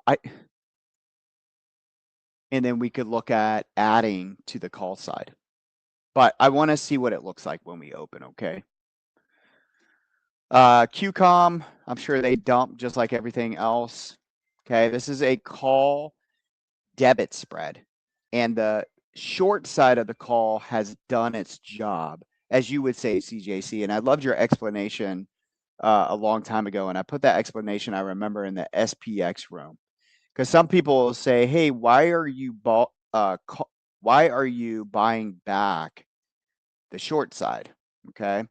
then we could look at adding to the call side. But I want to see what it looks like when we open, okay? QCOM, I'm sure they dump just like everything else. Okay, this is a call debit spread, and the short side of the call has done its job, as you would say, CJC. And I loved your explanation a long time ago, and I put that explanation I remember in the SPX room, because some people will say, "Hey, why are you buying back the short side?" Okay,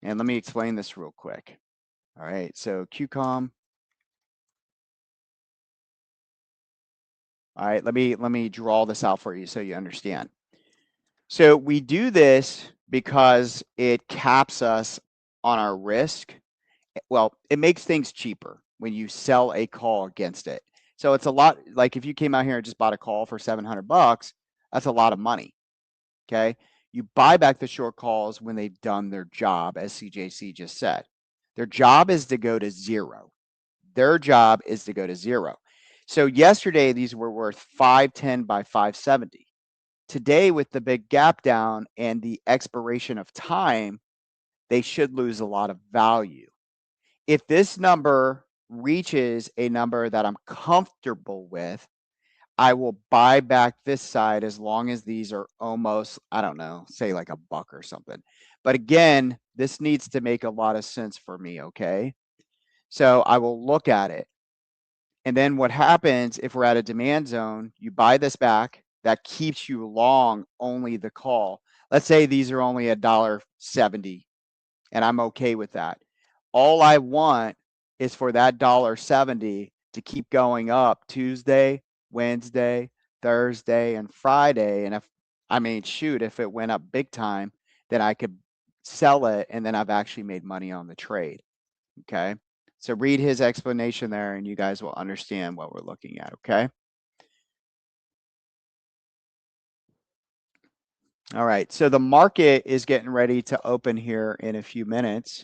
and let me explain this real quick. All right, so QCOM. All right, let me draw this out for you so you understand. So we do this because it caps us on our risk. Well, it makes things cheaper when you sell a call against it. So it's a lot like if you came out here and just bought a call for $700, that's a lot of money. Okay. You buy back the short calls when they've done their job, as CJC just said. Their job is to go to zero. Their job is to go to zero. So yesterday, these were worth 510 by 570. Today, with the big gap down and the expiration of time, they should lose a lot of value. If this number reaches a number that I'm comfortable with, I will buy back this side as long as these are almost, I don't know, say like a buck or something. But again, this needs to make a lot of sense for me, okay? So I will look at it. And then what happens if we're at a demand zone, you buy this back, that keeps you long only the call. Let's say these are only $1.70 and I'm okay with that. All I want is for that $1.70 to keep going up Tuesday, Wednesday, Thursday, and Friday. And if it went up big time, then I could sell it and then I've actually made money on the trade. Okay. So read his explanation there and you guys will understand what we're looking at. Okay. All right. So the market is getting ready to open here in a few minutes.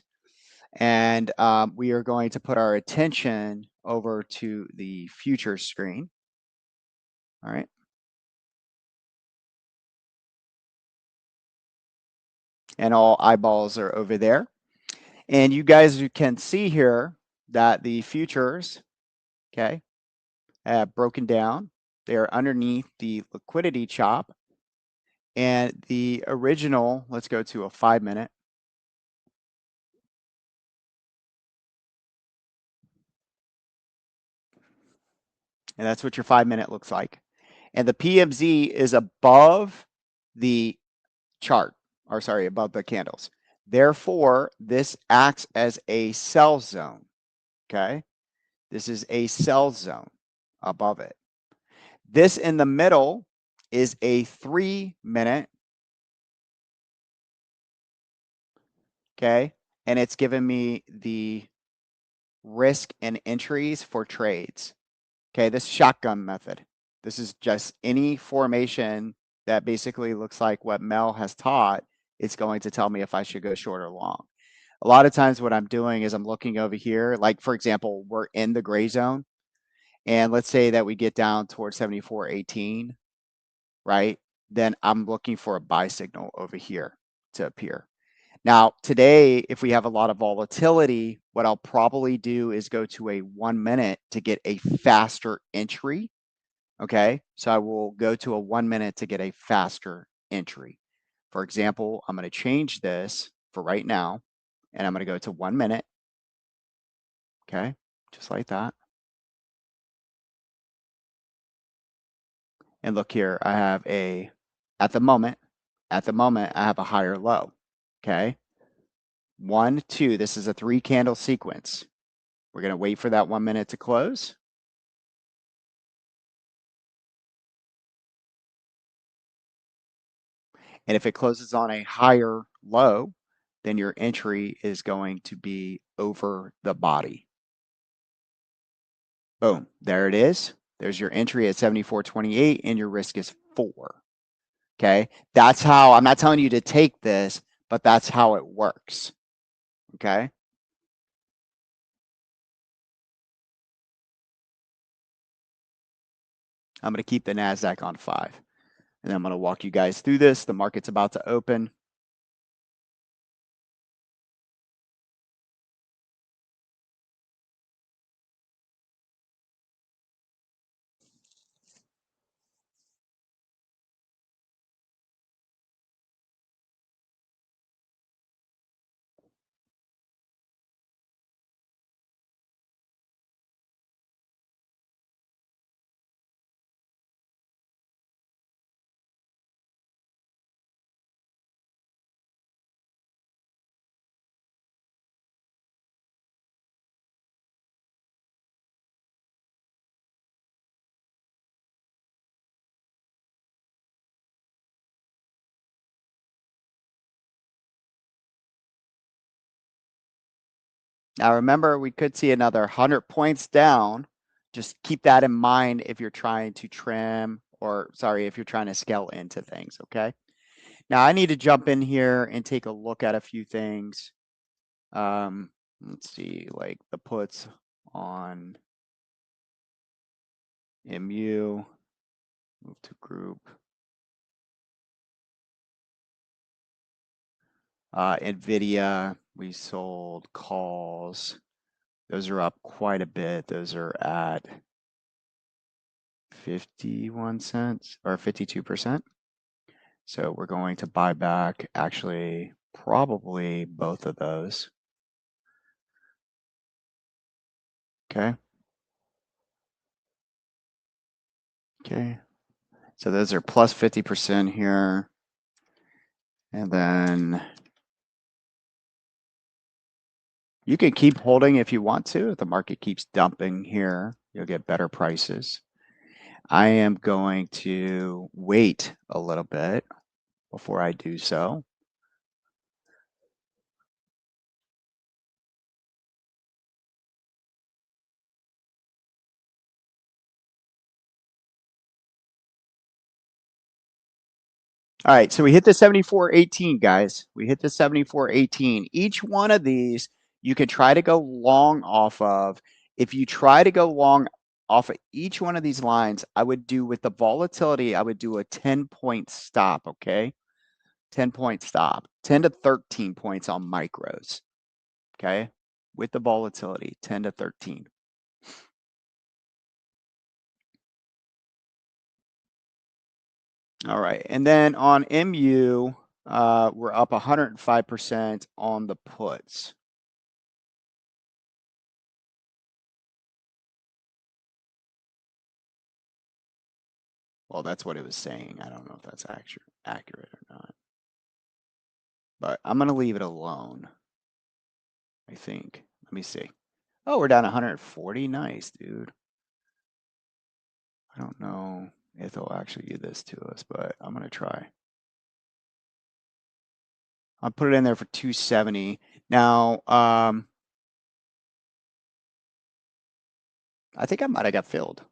And we are going to put our attention over to the future screen. All right. And all eyeballs are over there. And you guys can see here that the futures, okay, have broken down. They're underneath the liquidity chop. And the original, let's go to a 5-minute. And that's what your 5-minute looks like. And the PMZ is above the chart, or sorry, above the candles. Therefore, this acts as a sell zone, okay? This is a sell zone above it. This in the middle is a 3-minute, okay? And it's giving me the risk and entries for trades, okay? This shotgun method. This is just any formation that basically looks like what Mel has taught. It's going to tell me if I should go short or long. A lot of times what I'm doing is I'm looking over here, like for example, we're in the gray zone. And let's say that we get down towards 74.18, right? Then I'm looking for a buy signal over here to appear. Now, today, if we have a lot of volatility, what I'll probably do is go to a 1-minute to get a faster entry. Okay, so I will go to a 1-minute to get a faster entry. For example, I'm going to change this for right now, and I'm going to go to 1 minute. Okay, just like that. And look here, I have at the moment, I have a higher low. Okay, 1, 2, this is a 3-candle sequence. We're going to wait for that 1 minute to close. And if it closes on a higher low, then your entry is going to be over the body. Boom, there it is. There's your entry at 74.28 and your risk is 4. Okay, that's how, I'm not telling you to take this, but that's how it works. okay? I'm going to keep the NASDAQ on 5. And I'm going to walk you guys through this. The market's about to open. Now remember, we could see another 100 points down. Just keep that in mind if you're trying to trim, or sorry, if you're trying to scale into things, okay? Now I need to jump in here and take a look at a few things. Let's see, like the puts on MU, move to group. NVIDIA, we sold calls. Those are up quite a bit. Those are at 51 cents or 52%. So we're going to buy back actually probably both of those. Okay. Okay. So those are plus 50% here. And then you can keep holding if you want to. If the market keeps dumping here, you'll get better prices. I am going to wait a little bit before I do so. All right, so we hit the 74.18, guys. We hit the 74.18. Each one of these you can try to go long off of. If you try to go long off of each one of these lines, I would do with the volatility, I would do a 10-point stop, okay? 10-point stop, 10 to 13 points on micros, okay? With the volatility, 10 to 13. All right, and then on MU, we're up 105% on the puts. Well, that's what it was saying. I don't know if that's accurate or not. But I'm going to leave it alone, I think. Let me see. Oh, we're down 140. Nice, dude. I don't know if they'll actually give this to us, but I'm going to try. I'll put it in there for 270. Now, I think I might have got filled.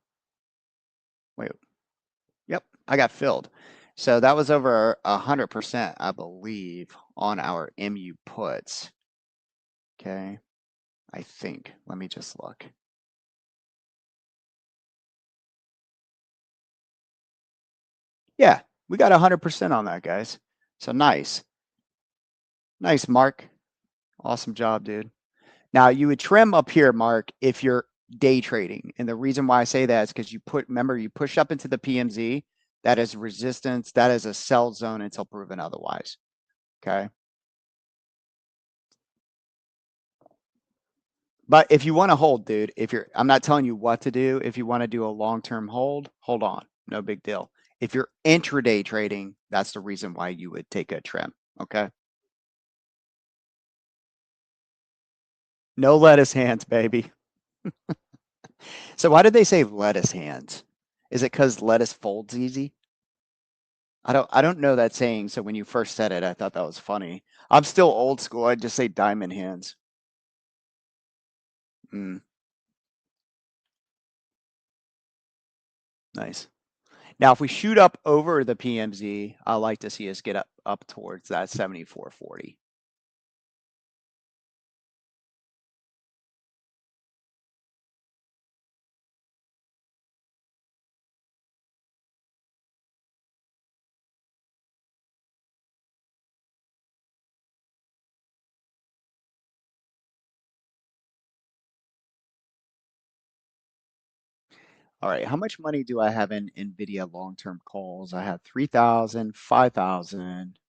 Wait. Yep, I got filled. So that was over 100%, I believe, on our MU puts. Okay, I think. Let me just look. Yeah, we got 100% on that, guys. So nice. Nice, Mark. Awesome job, dude. Now you would trim up here, Mark, if you're day trading. And the reason why I say that is because remember, you push up into the PMZ. That is resistance. That is a sell zone until proven otherwise. Okay. But if you want to hold, dude, I'm not telling you what to do. If you want to do a long-term hold on. No big deal. If you're intraday trading, that's the reason why you would take a trim. Okay. No lettuce hands, baby. So why did they say lettuce hands? Is it because lettuce folds easy? I don't know that saying. So when you first said it, I thought that was funny. I'm still old school. I'd just say diamond hands. Mm, nice. Now, if we shoot up over the PMZ, I like to see us get up towards that 74.40. All right, how much money do I have in NVIDIA long-term calls? I have 3,000, 5,000,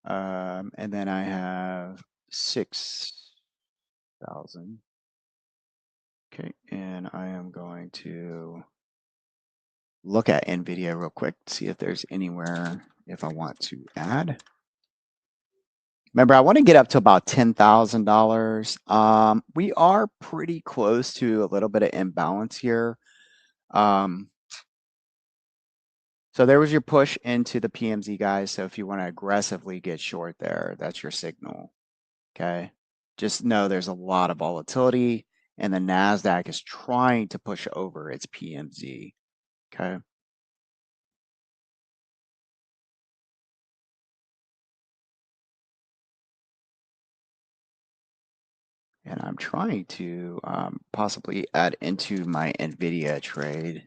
and then I have 6,000. Okay, and I am going to look at NVIDIA real quick, see if there's anywhere if I want to add. Remember, I want to get up to about $10,000. We are pretty close to a little bit of imbalance here. So there was your push into the PMZ, guys. So if you want to aggressively get short there, that's your signal. Okay. Just know there's a lot of volatility and the NASDAQ is trying to push over its PMZ. Okay. And I'm trying to possibly add into my NVIDIA trade.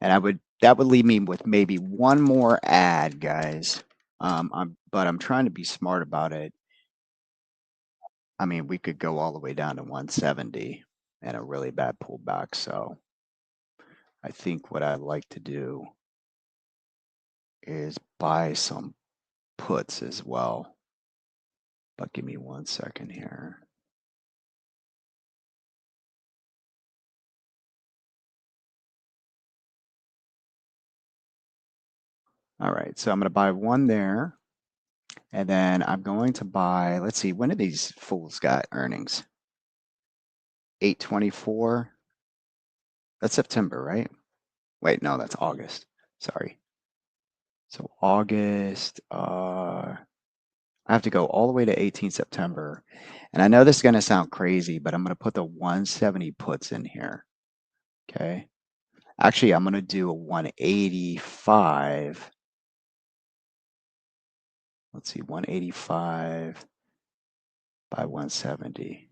And that would leave me with maybe one more ad, guys. But I'm trying to be smart about it. I mean, we could go all the way down to 170 and a really bad pullback. So I think what I'd like to do is buy some puts as well. But give me 1 second here. All right, so I'm going to buy one there. And then I'm going to buy, let's see, when are these fools got earnings? 8/24. That's September, right? Wait, no, that's August. Sorry. So August, I have to go all the way to 18 September. And I know this is going to sound crazy, but I'm going to put the 170 puts in here. Okay. Actually, I'm going to do a 185. Let's see, 185 by 170,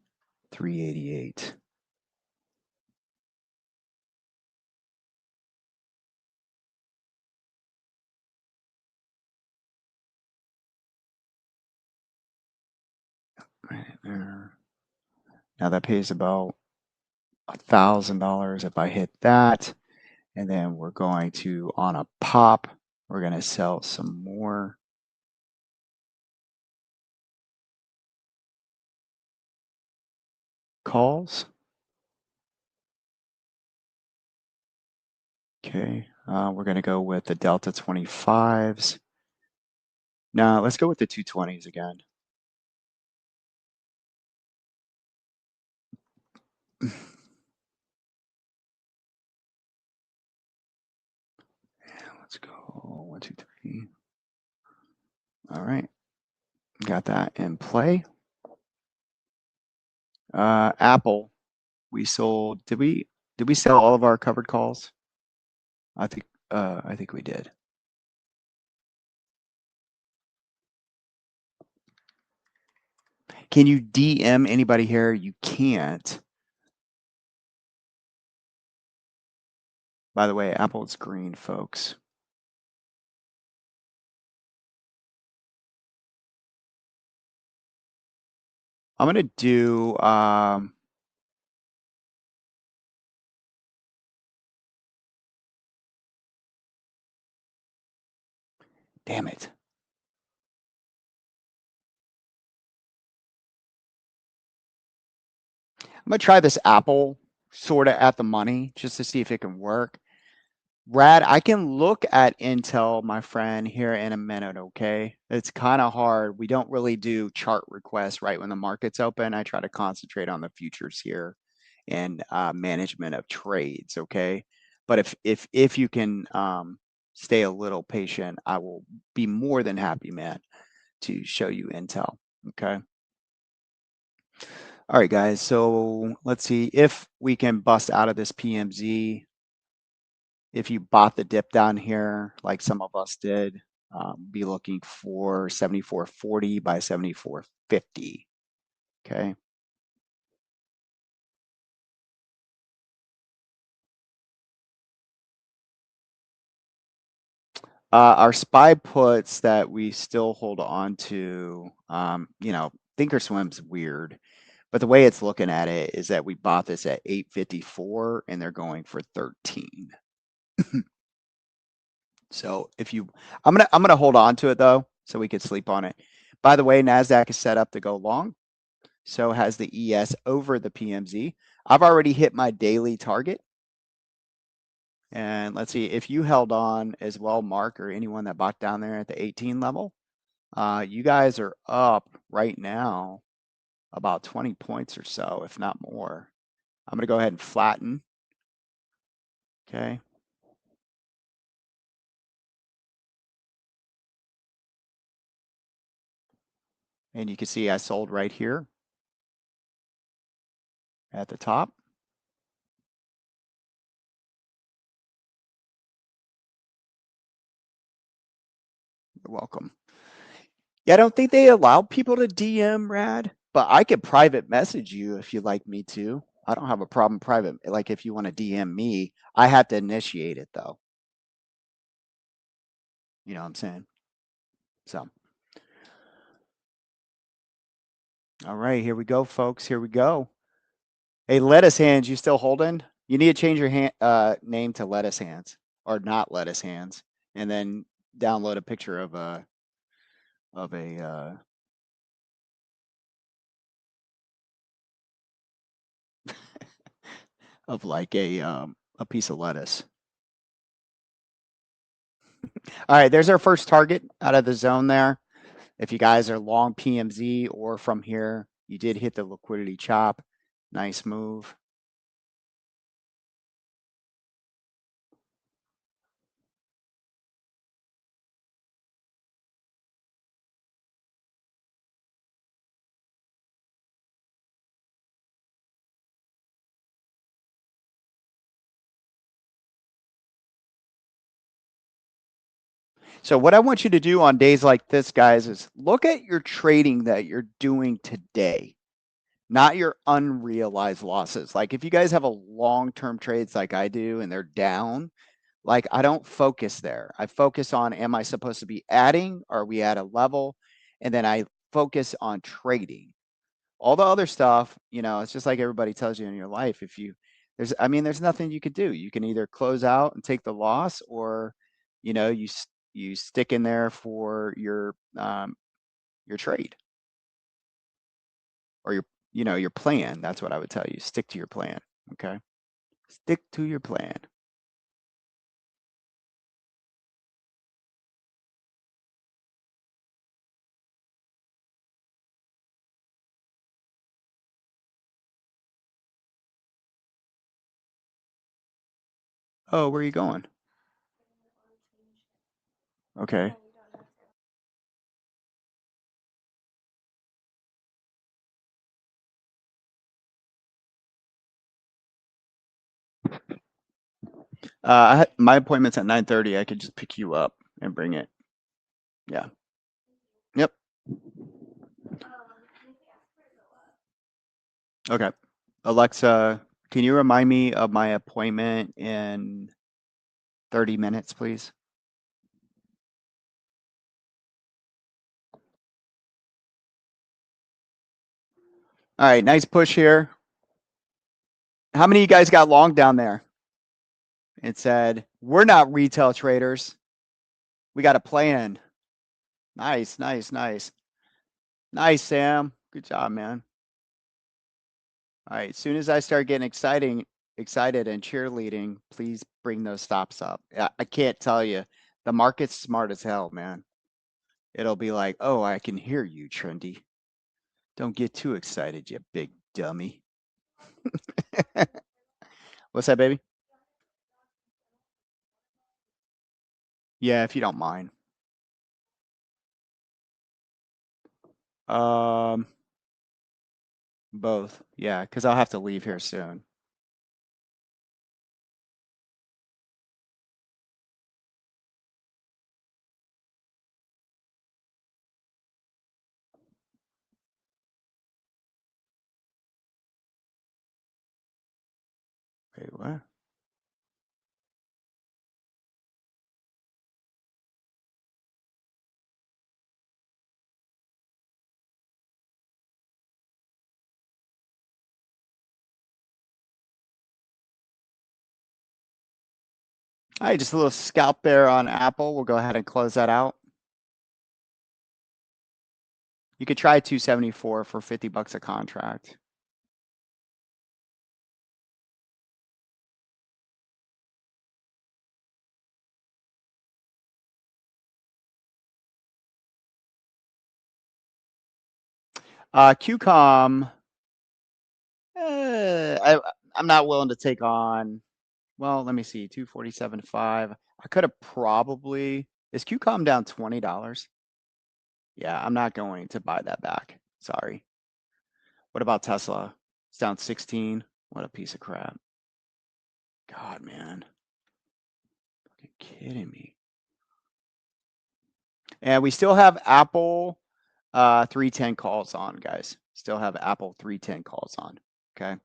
388. Right there. Now that pays about $1,000 if I hit that. And then we're going to, on a pop, we're going to sell some more. Calls. Okay, we're going to go with the Delta 25s. Now let's go with the 220s again. Let's go 1, 2, 3. All right, got that in play. Apple, we sold. Did we sell all of our covered calls? I think we did. Can you DM anybody here? You can't. By the way, Apple is green, folks. I'm gonna do damn it. I'm gonna try this Apple sort of at the money just to see if it can work. Brad, I can look at Intel, my friend, here in a minute, okay? It's kind of hard. We don't really do chart requests right when the market's open. I try to concentrate on the futures here and management of trades, okay? But if you can stay a little patient, I will be more than happy, man, to show you Intel, okay? All right, guys, so let's see if we can bust out of this PMZ. If you bought the dip down here, like some of us did, be looking for 74.40 by 74.50. Okay. Our SPY puts that we still hold on to, you know, Thinkorswim's weird. But the way it's looking at it is that we bought this at 854 and they're going for 13. So if you, I'm gonna hold on to it though, so we could sleep on it. By the way, Nasdaq is set up to go long. So has the ES over the PMZ. I've already hit my daily target. And let's see if you held on as well, Mark, or anyone that bought down there at the 18 level. You guys are up right now about 20 points or so, if not more. I'm going to go ahead and flatten. Okay. And you can see I sold right here at the top. You're welcome. Yeah, I don't think they allow people to DM, Rad, but I could private message you if you'd like me to. I don't have a problem private. Like if you want to DM me, I have to initiate it though. You know what I'm saying? So, all right, here we go, folks. Here we go. Hey, Lettuce Hands, you still holding? You need to change your name to Lettuce Hands or not Lettuce Hands, and then download a picture of a of like a piece of lettuce. All right, there's our first target out of the zone there. If you guys are long PMZ or from here, you did hit the liquidity chop. Nice move. So what I want you to do on days like this, guys, is look at your trading that you're doing today, not your unrealized losses. Like if you guys have a long-term trades like I do and they're down, like I don't focus there. I focus on, am I supposed to be adding? Are we at a level? And then I focus on trading. All the other stuff, you know, it's just like everybody tells you in your life. If you, there's nothing you could do. You can either close out and take the loss, or, you know, you stick in there for your trade or your plan. That's what I would tell you. Stick to your plan. Okay, stick to your plan. Oh, where are you going? Okay. My appointment's at 9:30. I could just pick you up and bring it. Yeah. Yep. Okay. Alexa, can you remind me of my appointment in 30 minutes, please? All right, nice push here. How many of you guys got long down there? It said, we're not retail traders. We got a plan. Nice, nice, nice. Nice, Sam. Good job, man. All right, as soon as I start getting excited and cheerleading, please bring those stops up. I can't tell you. The market's smart as hell, man. It'll be like, oh, I can hear you, Trendy. Don't get too excited, you big dummy. What's that, baby? Yeah, if you don't mind. Um, both. Yeah, because I'll have to leave here soon. Wait, what? All right, just a little scalp there on Apple. We'll go ahead and close that out. You could try 274 for 50 bucks a contract. QCOM, I'm not willing to take on. Well, let me see, 247.5. I could have probably. Is QCOM down $20? Yeah, I'm not going to buy that back. Sorry. What about Tesla? It's down 16. What a piece of crap. God, man. Fucking kidding me. And we still have Apple 310 calls on, guys. Still have Apple 310 calls on. Okay.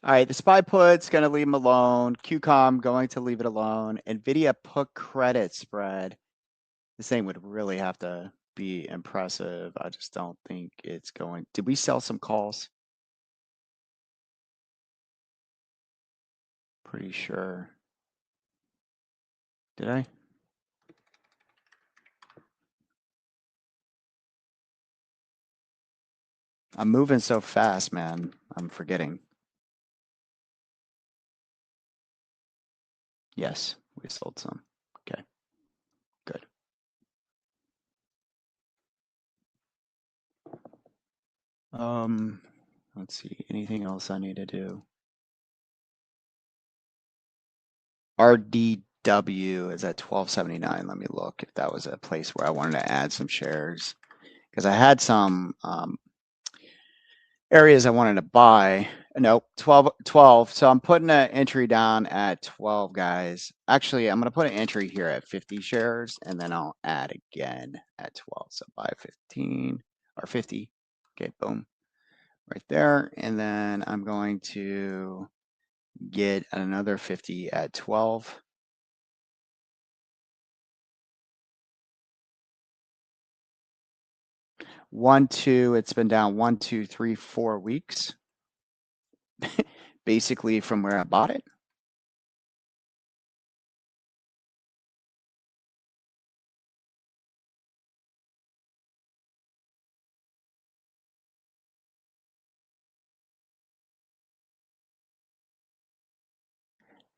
All right, the SPY put's going to leave them alone. QCOM going to leave it alone. NVIDIA put credit spread. This thing would really have to be impressive. I just don't think it's going. Did we sell some calls? Pretty sure. Did I? I'm moving so fast, man. I'm forgetting. Yes, we sold some. Okay, good. Let's see. Anything else I need to do? RDW is at 1279. Let me look if that was a place where I wanted to add some shares because I had some areas I wanted to buy. Nope, 12. So I'm putting an entry down at 12, guys. Actually, I'm going to put an entry here at 50 shares, and then I'll add again at 12. So buy 15 or 50. Okay, boom, right there. And then I'm going to get another 50 at 12. 1, 2, it's been down 1, 2, 3, 4 weeks, basically from where I bought it.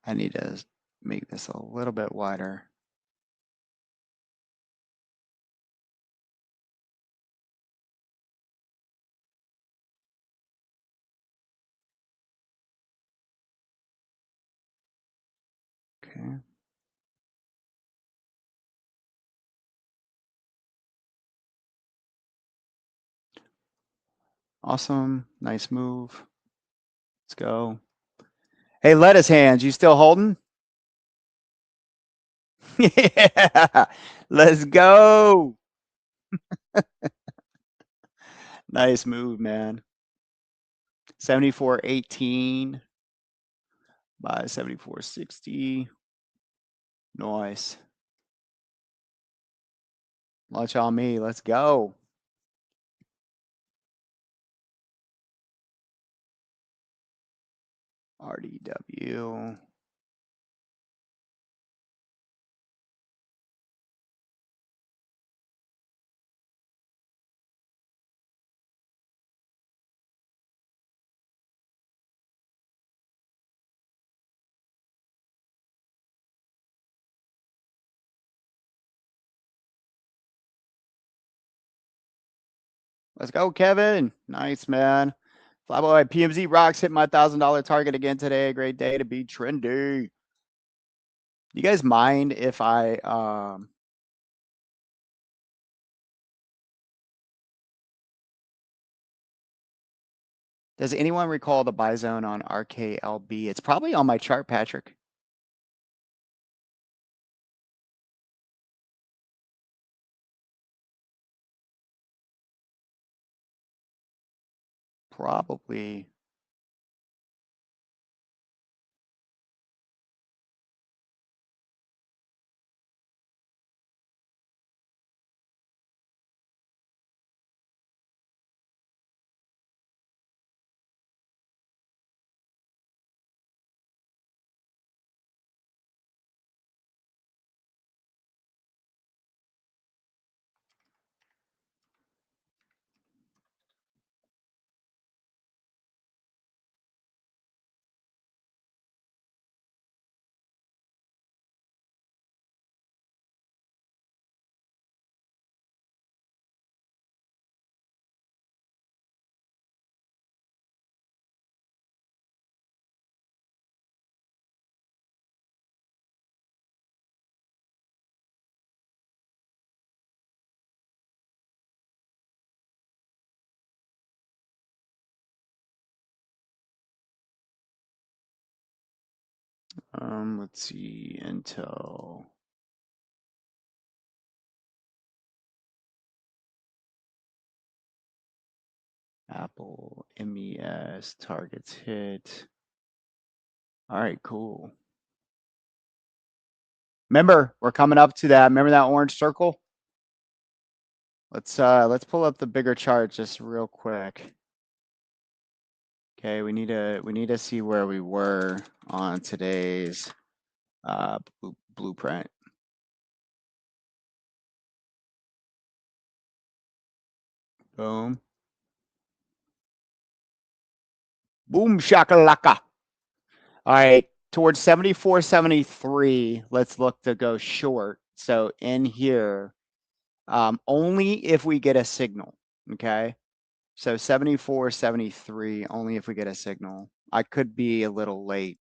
I need to make this a little bit wider. Okay. Awesome. Nice move. Let's go. Hey, lettuce hands, you still holding? Yeah. Let's go. Nice move, man. 74.18 by 74.60. Nice. Lunch on me. Let's go. RDW. Let's go, Kevin. Nice, man. Flyboy PMZ Rocks hit my $1,000 target again today. Great day to be trendy. You guys mind if I does anyone recall the buy zone on RKLB? It's probably on my chart, Patrick. Probably. Let's see, Intel. Apple, MES, targets hit. All right, cool. Remember, we're coming up to that. Remember that orange circle? Let's pull up the bigger chart just real quick. Okay, we need to see where we were on today's blueprint. Boom. Boom shakalaka. All right, towards 74, 73, let's look to go short. So in here, only if we get a signal, okay? So 74, 73, only if we get a signal. I could be a little late.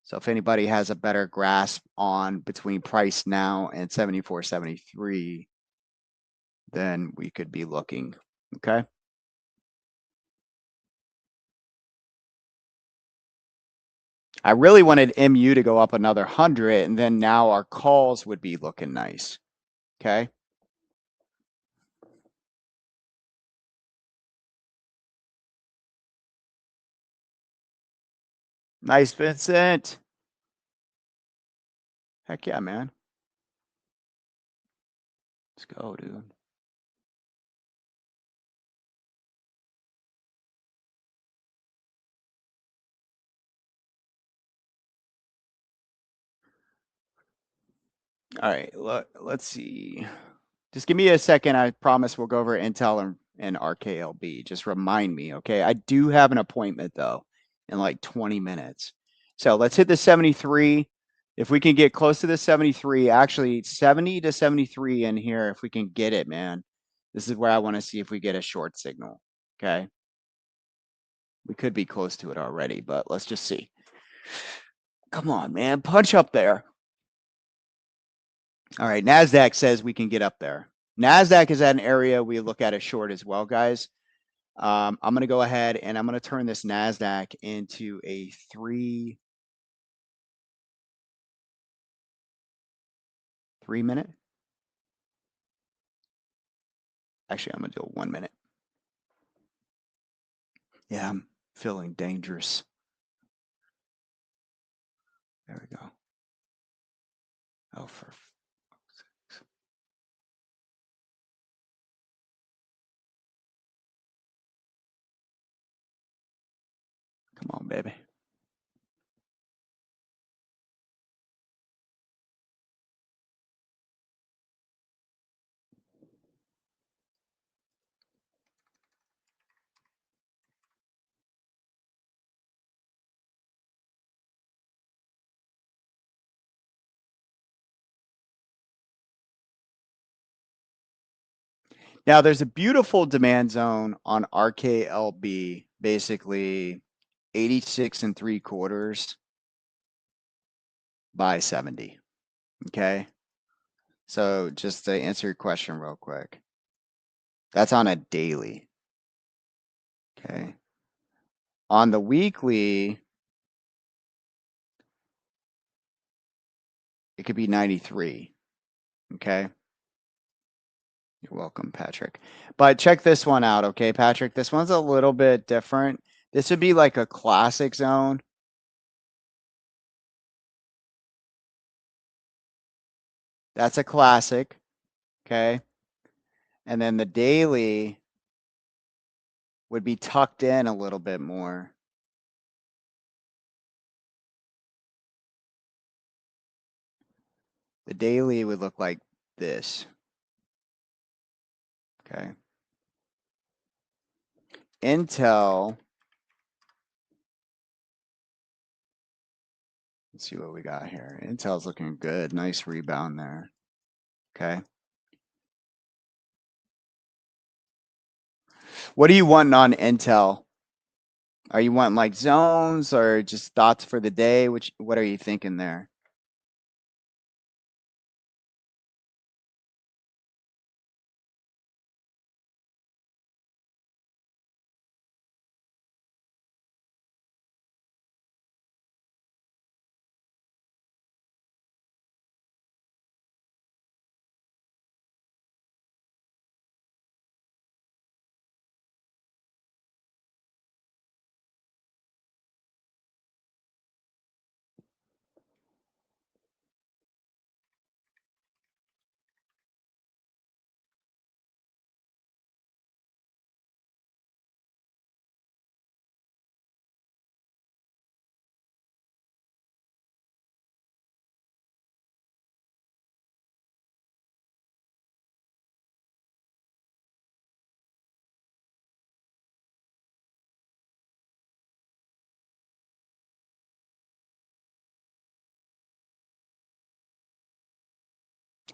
So if anybody has a better grasp on between price now and 74, 73, then we could be looking, okay? I really wanted MU to go up another 100, and then now our calls would be looking nice, okay? Nice, Vincent. Heck yeah, man. Let's go, dude. All right, let's see. Just give me a second. I promise we'll go over Intel and RKLB. Just remind me, okay? I do have an appointment though in like 20 minutes. So let's hit the 73. If we can get close to the 73, actually 70 to 73 in here, if we can get it, man. This is where I want to see if we get a short signal. Okay. We could be close to it already, but let's just see. Come on, man. Punch up there. All right. NASDAQ says we can get up there. NASDAQ is at an area we look at it short as well, guys. I'm going to go ahead and I'm going to turn this NASDAQ into a 3 minute. Actually, I'm going to do a 1 minute. Yeah, I'm feeling dangerous. There we go. Oh, for sakes. Come on, baby. Now there's a beautiful demand zone on RKLB, basically 86 and 3/4 by 70. Okay. So just to answer your question real quick, that's on a daily. Okay. On the weekly, it could be 93. Okay. You're welcome, Patrick. But check this one out, okay, Patrick? This one's a little bit different. This would be like a classic zone. That's a classic, okay? And then the daily would be tucked in a little bit more. The daily would look like this, okay? Intel, let's see what we got here. Intel's looking good. Nice rebound there, okay? What do you want on Intel? Are you wanting like zones or just thoughts for the day? What are you thinking there?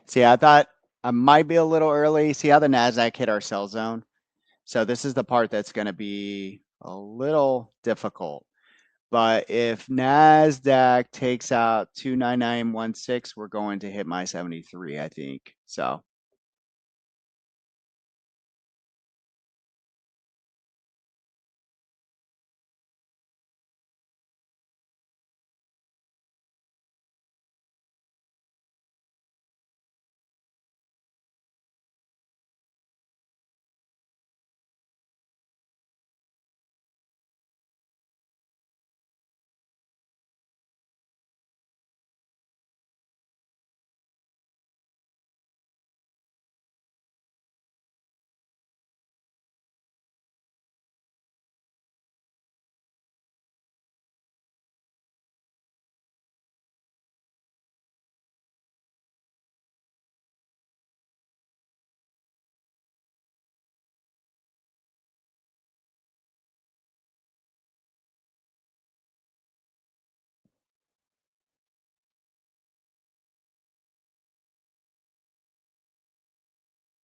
See, I thought I might be a little early. See how the NASDAQ hit our sell zone? So this is the part that's going to be a little difficult. But if NASDAQ takes out 29916, we're going to hit my 73, I think. So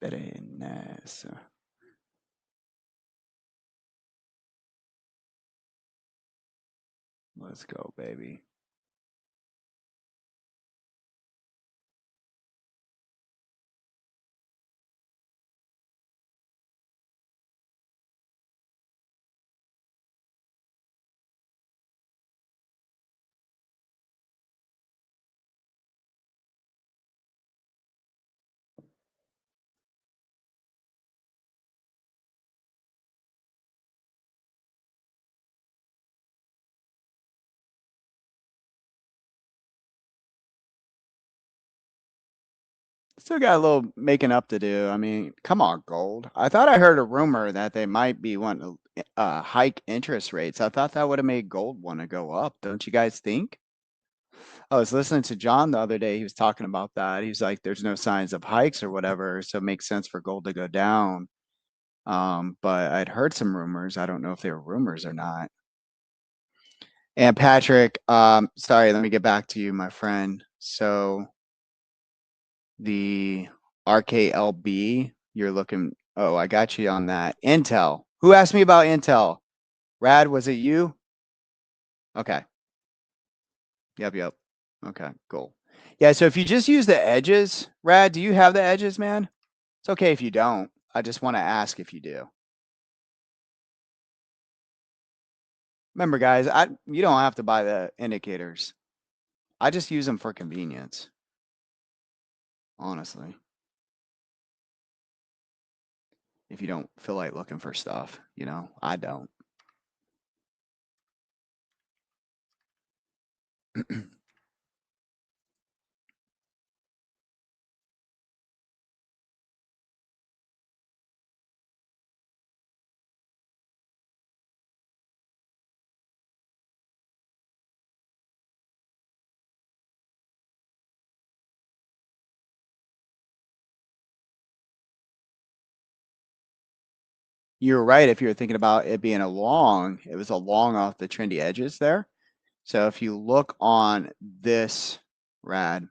very nice. Let's go, baby. Still got a little making up to do. I mean, come on, gold. I thought I heard a rumor that they might be wanting to hike interest rates. I thought that would have made gold want to go up. Don't you guys think? I was listening to John the other day. He was talking about that. He's like, there's no signs of hikes or whatever. So it makes sense for gold to go down. But I'd heard some rumors. I don't know if they were rumors or not. And Patrick, sorry, let me get back to you, my friend. So the RKLB, you're looking Oh, I got you on that. Intel. Who asked me about Intel? Rad, was it you? Okay. Yep. Okay, cool. Yeah, so if you just use the edges, Rad, do you have the edges, man? It's okay if you don't. I just want to ask if you do. Remember, guys, you don't have to buy the indicators. I just use them for convenience, honestly. If you don't feel like looking for stuff, I don't. You're right. If you're thinking about it being a long, it was a long off the trendy edges there. So if you look on this Rad,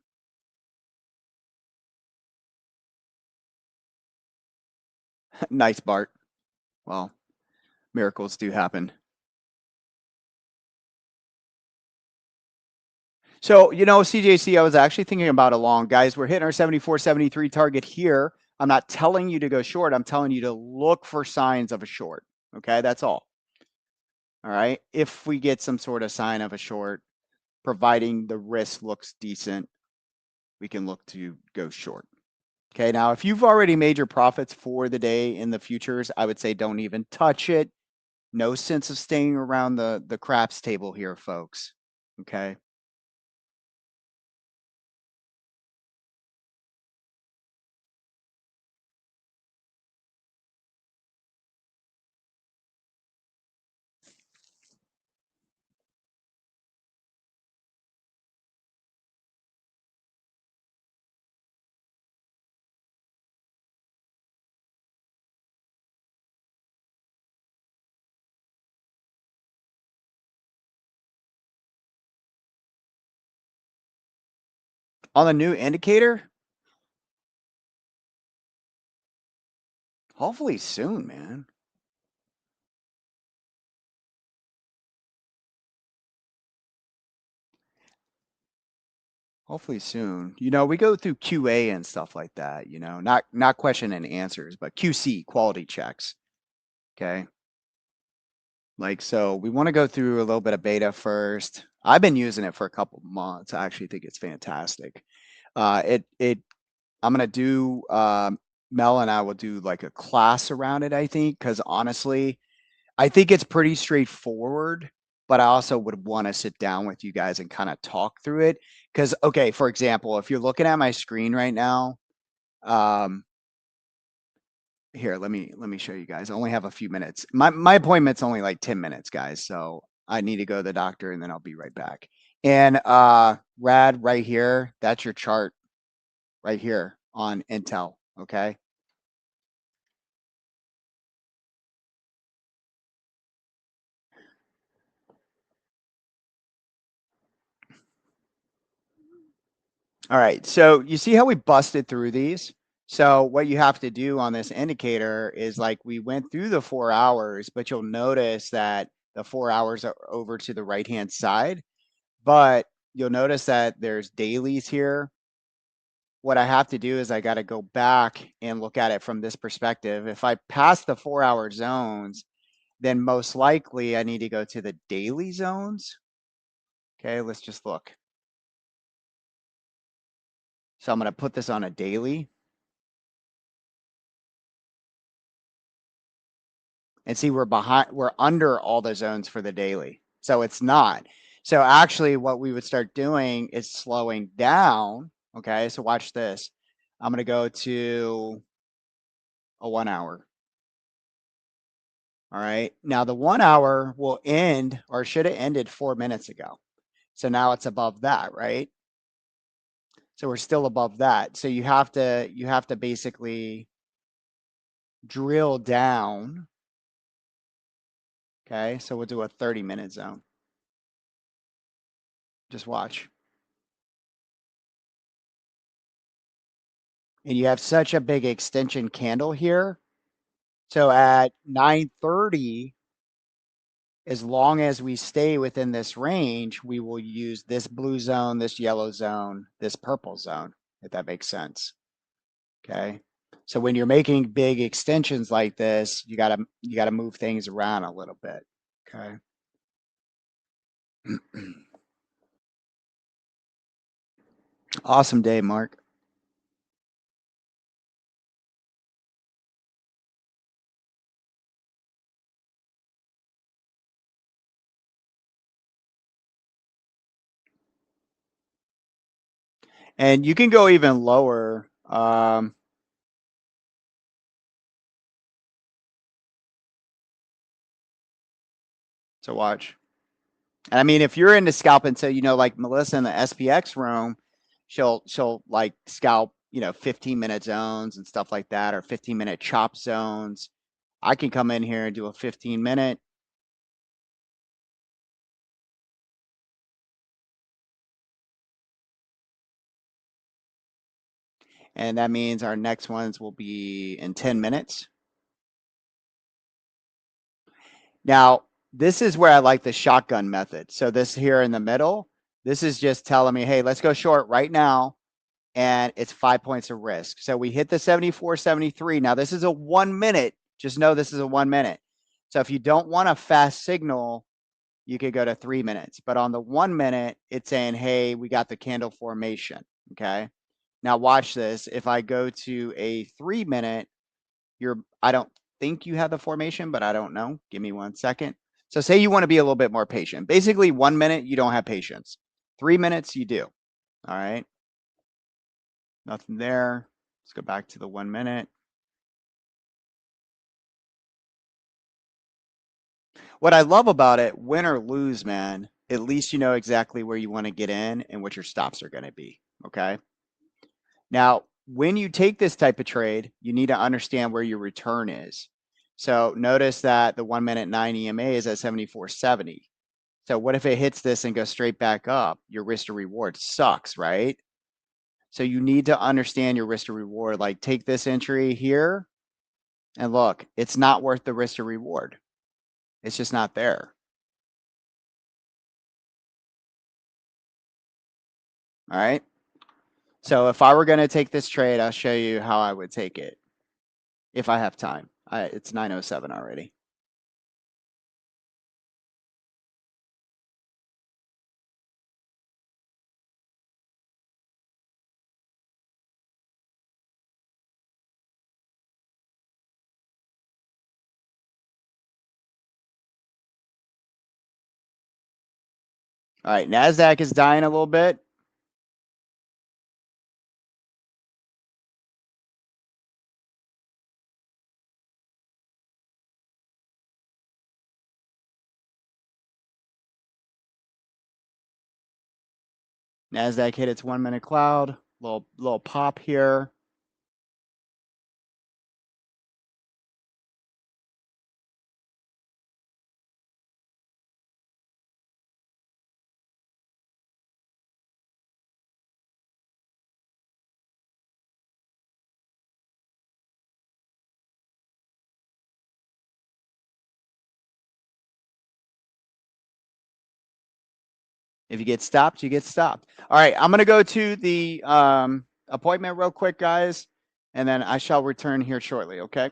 nice Bart. Well, miracles do happen. So, CJC, I was actually thinking about a long, guys. We're hitting our 74, 73 target here. I'm not telling you to go short. I'm telling you to look for signs of a short. Okay, that's all. All right. If we get some sort of sign of a short, providing the risk looks decent, we can look to go short. Okay. Now, if you've already made your profits for the day in the futures, I would say don't even touch it. No sense of staying around the craps table here, folks. Okay. On the new indicator, hopefully soon, man. Hopefully soon. We go through QA and stuff like that, not question and answers, but QC, quality checks. Okay. Like, so we want to go through a little bit of beta first. I've been using it for a couple months. I actually think it's fantastic. I'm gonna do Mel and I will do like a class around it, I think, because honestly, I think it's pretty straightforward, but I also would want to sit down with you guys and kind of talk through it. Because, okay, for example, if you're looking at my screen right now, um, here, let me show you guys. I only have a few minutes. My appointment's only like 10 minutes, guys. So I need to go to the doctor and then I'll be right back. And Rad, right here, that's your chart right here on Intel. Okay. All right. So you see how we busted through these? So what you have to do on this indicator is like we went through the 4 hours, but you'll notice that the 4 hours are over to the right-hand side, but you'll notice that there's dailies here. What I have to do is I got to go back and look at it from this perspective. If I pass the 4 hour zones, then most likely I need to go to the daily zones. Okay, let's just look. So I'm going to put this on a daily. And see, we're under all the zones for the daily. So it's not. So actually what we would start doing is slowing down. Okay, so watch this. I'm going to go to a 1 hour. All right. Now the 1 hour will end or should have ended 4 minutes ago. So now it's above that, right? So we're still above that. So you have to basically drill down. Okay. So we'll do a 30-minute zone. Just watch. And you have such a big extension candle here So at 9:30, as long as we stay within this range, we will use this blue zone, this yellow zone, this purple zone, if that makes sense. Okay. So when you're making big extensions like this, you gotta move things around a little bit. Okay. Awesome day, Mark. And you can go even lower. To watch. And I mean, if you're into scalping, so like Melissa in the SPX room, she'll like scalp, 15-minute zones and stuff like that, or 15-minute chop zones. I can come in here and do a 15-minute. And that means our next ones will be in 10 minutes. Now, this is where I like the shotgun method. So this here in the middle, this is just telling me, hey, let's go short right now. And it's 5 points of risk. So we hit the 74, 73. Now this is a 1 minute. Just know this is a 1 minute. So if you don't want a fast signal, you could go to 3 minutes. But on the 1 minute, it's saying, hey, we got the candle formation. Okay. Now watch this. If I go to a 3 minute, I don't think you have the formation, but I don't know. Give me 1 second. So say you want to be a little bit more patient. Basically, 1 minute, you don't have patience. 3 minutes, you do. All right. Nothing there. Let's go back to the 1 minute. What I love about it, win or lose, man, at least you know exactly where you want to get in and what your stops are going to be. Okay. Now, when you take this type of trade, you need to understand where your return is. So notice that the 1 minute 9 EMA is at 74.70. So what if it hits this and goes straight back up? Your risk to reward sucks, right? So you need to understand your risk to reward. Like take this entry here and look, it's not worth the risk to reward. It's just not there. All right. So if I were going to take this trade, I'll show you how I would take it if I have time. It's 9:07 already. All right. NASDAQ is dying a little bit. NASDAQ hit its 1 minute cloud. Little pop here. If you get stopped, you get stopped. All right, I'm going to go to the appointment real quick, guys, and then I shall return here shortly, okay?